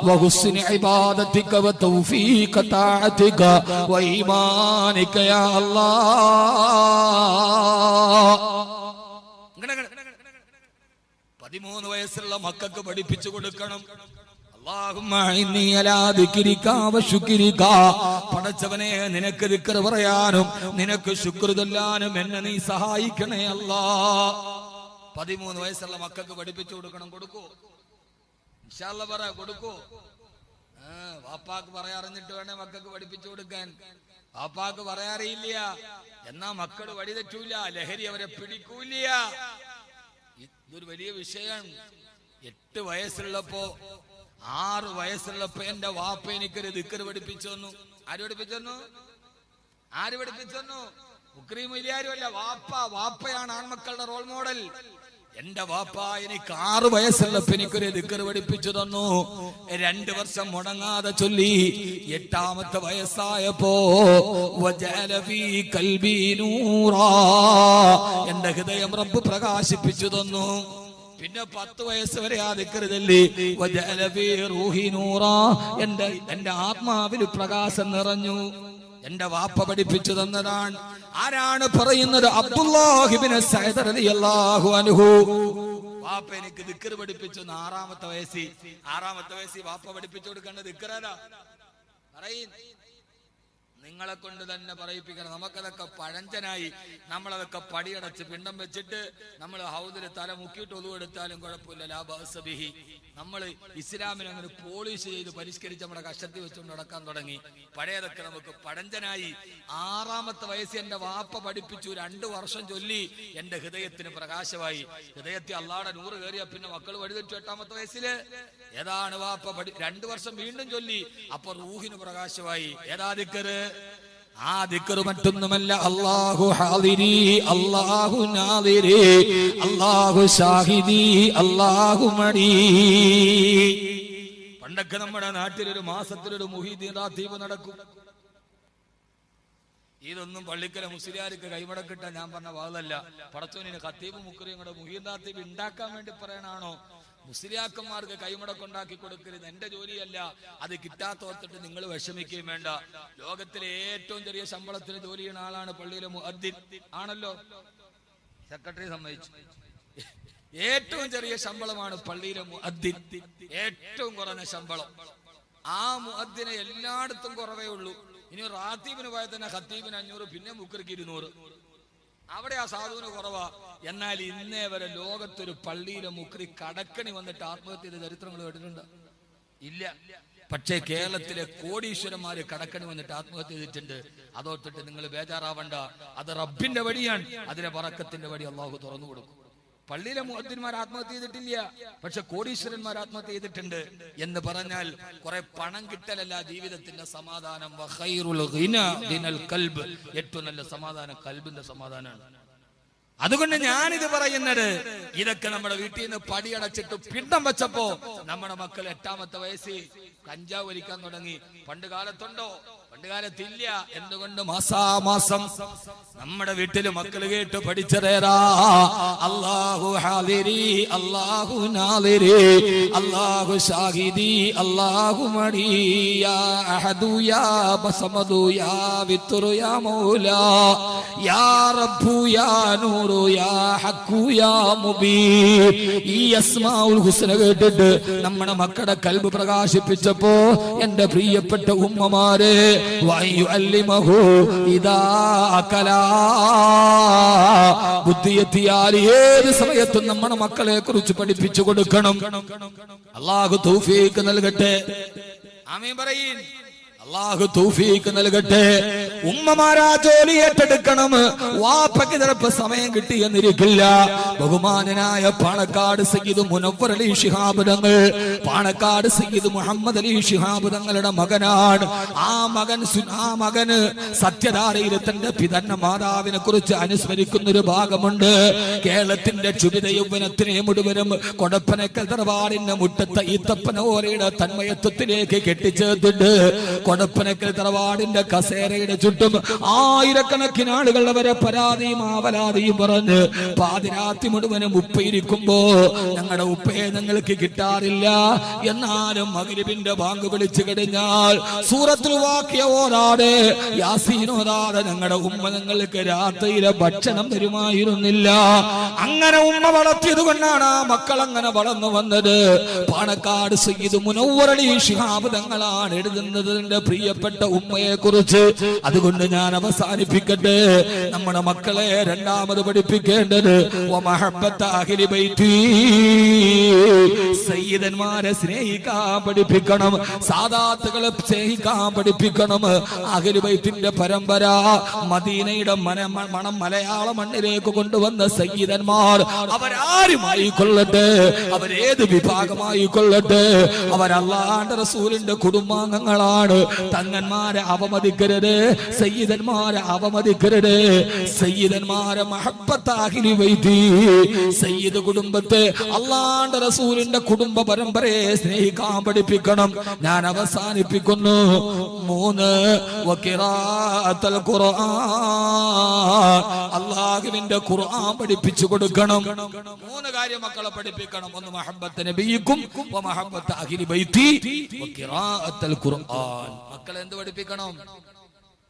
വ ഹുസ്നി ഇബാദതിക വ തൗഫീഖ തഅതിക വ ഈമാനിക യാ അല്ലാഹ്. 13 വയസ്സുള്ള മക്കൾക്ക് പഠിപ്പിച്ചു കൊടുക്കണം. അല്ലാഹുമ്മ ഇന്നി അലാ ദിക്രിക വ ശുക്രിക. പടച്ചവനെ, നിനക്ക് ദിക്ർ പറയാനും നിനക്ക് ശുക്ർ ചൊല്ലാനും എന്നെ നീ സഹായിക്കണേ അല്ലാഹ്. 13 വയസ്സുള്ള മക്കൾക്ക് പഠിപ്പിച്ചു കൊടുക്കണം. കൊടുക്കൂ ഇൻഷാ അല്ലാഹ്, പറ കൊടുക്കൂ. വാപ്പാക്ക് പറയാറിഞ്ഞിട്ട് വേണേ മക്കൾക്ക് പഠിപ്പിച്ചു കൊടുക്കാൻ. വാപ്പാക്ക് പറയാറിയില്ല എന്നാ മക്കൾ വഴി തെറ്റൂല, ലഹരി അവരെ പിടിക്കൂല. ഇതൊരു വലിയ വിഷയമാണ്. 8 വയസ്സുള്ളപ്പോ 6 വയസ്സുള്ളപ്പോ എന്റെ വാപ്പ എനിക്കൊരു ദിക്ർ പഠിപ്പിച്ചു തന്നു. ആര് പഠിപ്പിച്ചു തന്നു? ആര് പഠിപ്പിച്ചു തന്നു? മുക്രീം ഇല്ലാരുമല്ല, വാപ്പയാണ് ആൺമക്കളുടെ റോൾ മോഡൽ. എന്റെ വാപ്പ എനിക്ക് 6 വയസ്സുള്ളപ്പോ എനിക്കൊരു ദിക്ർ പഠിപ്പിച്ചു തന്നു. 2 വർഷം മുടങ്ങാതെ ചൊല്ലി. 8ാമത്തെ വയസ്സായപ്പോ വജഅല ഫീ ഖൽബി നൂറാ, എന്റെ ഹൃദയം റബ്ബ് പ്രകാശിപ്പിച്ചു തന്നു. പിന്നെ 10 വയസ്സ് വരെ ആ ദിക്ർ ചൊല്ലി. വജഅല ഫീ റൂഹി നൂറാ, എന്റെ ആത്മാവിൽ പ്രകാശം നിറഞ്ഞു. എന്റെ വാപ്പ പഠിപ്പിച്ചു തന്നതാണ്. ആരാണ് പറയുന്നത്? അബ്ദുല്ലാഹ് ഇബ്നു സഅദ് റളിയല്ലാഹു അൻഹു. വാപ്പ എനിക്ക് ദിക്ർ പഠിപ്പിച്ചു. 6ാമത്തെ വയസ്സിൽ വാപ്പ പഠിപ്പിച്ചു കൊടുക്കേണ്ട ദിക്ർ ഏതാ? പറയും. നിങ്ങളെ കൊണ്ട് തന്നെ പറയിപ്പിക്കണം. നമുക്കതൊക്കെ പഴഞ്ചനായി നമ്മളതൊക്കെ പടിയടച്ച് പിണ്ടം വെച്ചിട്ട് നമ്മൾ ഹൗദില് തല മുക്കിയിട്ട് ഒതുവെടുത്താലും കുഴപ്പമില്ല. ലാ ബഅസ ബിഹി. നമ്മൾ ഇസ്ലാമിനെ അങ്ങനെ പോളിഷ് ചെയ്ത് പരിഷ്കരിച്ച് നമ്മുടെ കഷ്ടത്തിൽ വെച്ചുകൊണ്ട് നടക്കാൻ തുടങ്ങി. പഴയതൊക്കെ നമുക്ക് പഴഞ്ചനായി. 6ാമത്തെ വയസ്സിൽ എന്റെ വാപ്പ പഠിപ്പിച്ചു. 2 വർഷം ചൊല്ലി. എന്റെ ഹൃദയത്തിന് പ്രകാശമായി. ഹൃദയത്തിൽ അള്ളാഹുടെ നൂറ് കയറിയ പിന്നെ മക്കൾ വഴിതെറ്റു. 8ാമത്തെ വയസ്സില് ഏതാണ് വാപ്പ 2 വർഷം വീണ്ടും ചൊല്ലി. അപ്പൊ റൂഹിന് പ്രകാശമായി. ഏതാ ദിക്ർ? ആ ദിക്ർ മറ്റൊന്നുമല്ല, അല്ലാഹു ഹാദിരി, അല്ലാഹു നാദിരി, അല്ലാഹു ഷാഹിദി, അല്ലാഹു മടി. പണ്ടൊക്കെ നമ്മുടെ നാട്ടിലൊരു മാസത്തിലൊരു മുഹീദ്ദീൻ റാത്തീബ് നടക്കും. ഇതൊന്നും പള്ളിക്കല മുസ്ലിയാർക്ക് കൈമടക്കിട്ട ഞാൻ പറഞ്ഞ വാദല്ല. പടച്ചോനിന് ഖത്തീബ് മുക്രിയും കൂടെ മുഹീദ്ദീൻ റാത്തീബ് ഉണ്ടാക്കാൻ വേണ്ടി പറയണാണോ? മുസ്ലിയാക്കന്മാർക്ക് കൈമുടക്കുണ്ടാക്കി കൊടുക്കരുത്. എന്റെ ജോലിയല്ല. അത് കിട്ടാത്തോർത്തിട്ട് നിങ്ങൾ വിഷമിക്കുകയും വേണ്ട. ലോകത്തിലെ ഏറ്റവും ചെറിയ ശമ്പളത്തിന് ജോലി ചെയ്യുന്ന ആളാണ് പള്ളിയിലെ മുഅദ്ദിൻ. ആണല്ലോ, സെക്രട്ടറി സമ്മതിച്ചു. ഏറ്റവും ചെറിയ ശമ്പളമാണ് പള്ളിയിലെ മുഅദ്ദിൻ. ഏറ്റവും കുറഞ്ഞ ശമ്പളം. ആ മുഅദ്ദിനെ എല്ലായിടത്തും കുറവേ ഉള്ളൂ. ഇനി റാത്തീബിന് പോയാൽ തന്നെ ഖത്തീബിന് 500, പിന്നെ മുക്രിക്ക് 200. അവിടെ ആ സാധുവിന് കുറവാ. എന്നാൽ ഇന്നേ വരെ ലോകത്തൊരു പള്ളിയിലെ മുക്രി കടക്കണി വന്നിട്ട് ആത്മഹത്യ ചെയ്ത ചരിത്രങ്ങൾ കേട്ടിട്ടുണ്ട്? ഇല്ല. പക്ഷേ കേരളത്തിലെ കോടീശ്വരന്മാര് കടക്കണി വന്നിട്ട് ആത്മഹത്യ ചെയ്തിട്ടുണ്ട്. അതോർത്തിട്ട് നിങ്ങൾ ബേജാറാവണ്ട. അത് റബ്ബിന്റെ വഴിയാണ്. അതിലെ ബറക്കത്തിന്റെ വഴി അള്ളാഹു തുറന്നു കൊടുക്കും. പള്ളിയിലെ മുഅദ്ദിൻമാർ ആത്മഹത്യ ചെയ്തിട്ടില്ല, പക്ഷെ കോടീശ്വരന്മാർ ആത്മഹത്യ ചെയ്തിട്ടുണ്ട്. എന്ന് പറഞ്ഞാൽ കുറെ പണം കിട്ടലല്ല ജീവിതത്തിന്റെ സമാധാനം. ഏറ്റവും നല്ല സമാധാനം കൽബിന്റെ സമാധാനമാണ്. അതുകൊണ്ട് ഞാനിത് പറയുന്നത്, ഇതൊക്കെ നമ്മുടെ വീട്ടിൽ നിന്ന് പടിയടച്ചിട്ട് പിണ്ടം വെച്ചപ്പോ നമ്മുടെ മക്കൾ 8ാമത്തെ വയസ്സിൽ കഞ്ചാവ് വലിക്കാൻ തുടങ്ങി. പണ്ട് കാലത്തുണ്ടോ? പണ്ട് കാലത്തില്ല. എന്തുകൊണ്ട്? മാസാമാസം നമ്മുടെ വീട്ടില് മക്കൾ കേട്ട് പഠിച്ചതേരാ. അല്ലാഹു ഹാദിരി, അല്ലാഹു നാദിരി, അല്ലാഹു ഷാഹിദി, അല്ലാഹു മടി, യാ അഹദു യാ ബസമദു യാ വിത്റു യാ മൗലാ യാ റബ്ബു യാ നൂറു യാ ഹഖു യാ മുബീൻ. ഈ അസ്മാഉൽ ഹുസ്ന കേട്ടിട്ട് നമ്മുടെ മക്കളുടെ കൽബ് പ്രകാശിപ്പിച്ചപ്പോ എന്റെ പ്രിയപ്പെട്ട ഉമ്മമാരെ, വയുഅല്ലിമഹു ഇദാ അകലാ. ബുദ്ധിയെത്തിയാൽ ഏത് സമയത്തും നമ്മുടെ മക്കളെ കുറിച്ച് പഠിപ്പിച്ചു കൊടുക്കണം. അല്ലാഹു തൗഫീഖ് നൽകട്ടെ. ആമീൻ പറയീൻ. അല്ലാഹു തൗഫീഖ് നൽകട്ടെ. ഉമ്മമാരാ ജോലി ഏറ്റെടുക്കണം. വാപ്പയ്ക്ക് ചിലപ്പോ സമയം കിട്ടിയെന്നിരിക്കില്ല. ബഹുമാനനായ പാണക്കാട് സയ്യിദ് മുനവ്വർ അലി ശിഹാബ് തങ്ങൾ, പാണക്കാട് സയ്യിദ് മുഹമ്മദ് അലി ശിഹാബ് തങ്ങളുടെ മകനാണ്. ആ മകന് സത്യധാരയിൽ തന്റെ പിതന്ന മാതാവിനെ കുറിച്ച് അനുസ്മരിക്കുന്ന ഒരു ഭാഗമുണ്ട്. കേരളത്തിന്റെ ക്ഷുഭിത യൗവനത്തിനെ മുഴുവനും കൊടപ്പനക്കൽ തറവാടിന്റെ മുറ്റത്ത് ഈത്തപ്പനോരയുടെ തന്മയത്വത്തിലേക്ക് കെട്ടിച്ചേർത്തിട്ട് കൊടപ്പനക്കൽ തറവാടിന്റെ കസേരയുടെ ചുറ്റും ആയിരക്കണക്കിന് ആളുകൾ അവരെ പരാതിയും ആവലാതിയും പറഞ്ഞ് പാതിരാത്രി മുഴുവനും ഉപ്പയിരിക്കുമ്പോ ഞങ്ങളുടെ ഉപ്പയെ ഞങ്ങൾക്ക് കിട്ടാറില്ല. എന്നാലും മഗ്‌രിബിന്റെ ബാങ്ക് വിളിച്ചു കഴിഞ്ഞാൽ സൂറത്തുൽ വാഖിയ ഓതാതെ യാസീൻ ഓതാതെ ഞങ്ങളുടെ ഉമ്മ ഞങ്ങൾക്ക് രാത്രിയിലെ ഭക്ഷണം തരുമായിരുന്നില്ല. അങ്ങനെ ഉമ്മ വളർത്തിയത് കൊണ്ടാണ് ആ മക്കൾ അങ്ങനെ വളർന്നു വന്നത്. പാണക്കാട് സയ്യിദ് മുനവ്വർ അലി ശിഹാബ് തങ്ങളാണ് എഴുതുന്നതിന്റെ പ്രിയപ്പെട്ട ഉമ്മയെ കുറിച്ച്. അതുകൊണ്ട് ഞാൻ അവസാനിപ്പിക്കട്ടെ. നമ്മുടെ മക്കളെ രണ്ടാമത് പഠിപ്പിക്കേണ്ടത് സയ്യിദന്മാരെ സ്നേഹിക്കാൻ പഠിപ്പിക്കണം. സാദാത്തുകളെ സ്നേഹിക്കാൻ പഠിപ്പിക്കണം. അഹ്ലു ബൈത്തിന്റെ പരമ്പര മദീനയുടെ മണം മലയാള മണ്ണിലേക്ക് കൊണ്ടുവന്ന സയ്യിദന്മാർ അവരാരുമായി കൊള്ളട്ടെ, അവരേത് വിഭാഗമായി കൊള്ളട്ടെ, അവർ അല്ലാഹുവിന്റെ റസൂലിന്റെ കുടുംബാംഗങ്ങളാണ്. തങ്ങന്മാരെ അവമതിക്കരുത്, സയ്യിദന്മാരെ അവമതിക്കരുത്. സയ്യിദന്മാരെ മഹബ്ബത്ത് അഹ്ലി ബൈത്തി, സയ്യിദ് കുടുംബത്തെ അല്ലാഹുവിന്റെ റസൂലിന്റെ കുടുംബ പരമ്പരയെ സ്നേഹിക്കാൻ പഠിപ്പിക്കണം. ഞാൻ അവസാനിപ്പിക്കുന്നു. 3 വഖിറാഅത്തുൽ ഖുർആൻ, അല്ലാഹുവിന്റെ ഖുർആൻ പഠിപ്പിച്ചു കൊടുക്കണം. 3 കാര്യം മക്കളെ പഠിപ്പിക്കണം. 1 മഹബ്ബത്ത് നബിയിക്കും വ മഹബ്ബത്ത് അഹ്ലി ബൈത്തി വഖിറാഅത്തുൽ ഖുർആൻ. മക്കളെ എന്ത് പഠിപ്പിക്കണം?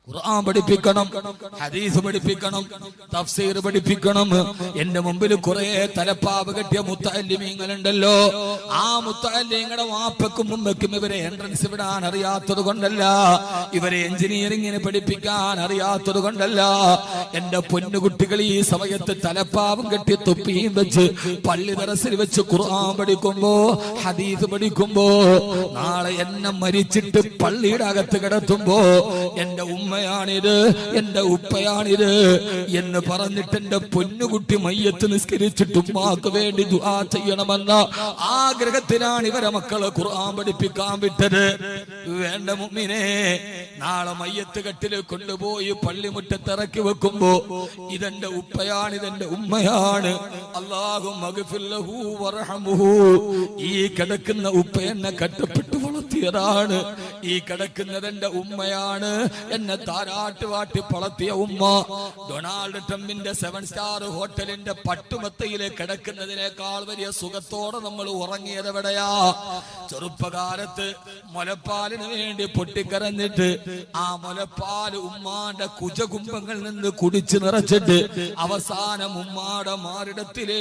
ഖുർആൻ പഠിപ്പിക്കണം, ഹദീസ് പഠിപ്പിക്കണം, തഫ്സീർ പഠിപ്പിക്കണം. എന്റെ മുമ്പിൽ കുറെ തലപ്പാവ് കെട്ടിയ മുത്തഅല്ലിമീങ്ങളുണ്ടല്ലോ. ആ മുത്തഅല്ലിങ്ങളുടെ വാപ്പക്കും ഉമ്മക്കും ഇവരെ എൻട്രൻസ് വിടാൻ അറിയാത്തത് കൊണ്ടല്ല, ഇവരെ എഞ്ചിനീയറിംഗിന് പഠിപ്പിക്കാൻ അറിയാത്തത് കൊണ്ടല്ല. എന്റെ പൊന്നുകുട്ടികൾ ഈ സമയത്ത് തലപ്പാവും കെട്ടി തൊപ്പിയും വെച്ച് പള്ളി ദറസിൽ വെച്ച് ഖുർആൻ പഠിക്കുമ്പോ, ഹദീസ് പഠിക്കുമ്പോ, നാളെ എന്നെ മരിച്ചിട്ട് പള്ളിയുടെ അകത്ത് കിടത്തുമ്പോ എന്റെ ഉമ്മയാണിത്, എന്റെ ഉപ്പയാണിത് എന്ന് പറഞ്ഞിട്ട് എന്റെ പൊന്നുകുട്ടി മയ്യത്ത് നിസ്കരിച്ചിട്ട് ഉമ്മാക്ക് വേണ്ടി ദുആ ചെയ്യണമെന്ന ആഗ്രഹത്തിലാണ് ഇവരെ മക്കളെ ഖുർആൻ പഠിപ്പിക്കാൻ വിട്ടത്. വേണ്ട മുഅ്മിനേ, നാളെ മയ്യത്ത് കെട്ടിൽ കൊണ്ടുപോയി പള്ളിമുറ്റത്ത് ഇറക്കി വെക്കുമ്പോ ഇതെന്റെ ഉപ്പയാണ്, ഇതെന്റെ ഉമ്മയാണ്, അല്ലാഹു മഗ്ഫിർ ലഹു വർഹമുഹു, ഈ കിടക്കുന്ന ഉപ്പ എന്നെ കട്ടപ്പെട്ടു വളർത്തിയതാണ്, ഈ കിടക്കുന്നത് എന്റെ ഉമ്മയാണ്, എന്നെ താരാട്ട് വാട്ടി വളർത്തിയ ഉമ്മ. ഡൊണാൾഡ് ട്രംപിന്റെ 7 സ്റ്റാർ ഹോട്ടലിന്റെ പട്ടുമത്തയിലെ കിടക്കുന്നതിനേക്കാൾ വലിയ സുഖത്തോടെ നമ്മൾ ഉറങ്ങിയത് എവിടെയാ? ചെറുപ്പകാലത്ത് മുലപ്പാലിന് വേണ്ടി പൊട്ടിക്കരഞ്ഞിട്ട് ആ മുലപ്പാൽ ഉമ്മാന്റെ കുജകുംഭങ്ങളിൽ നിന്ന് കുടിച്ചു നിറച്ചിട്ട് അവസാനം ഉമ്മാടെ മാറിടത്തിലേക്ക്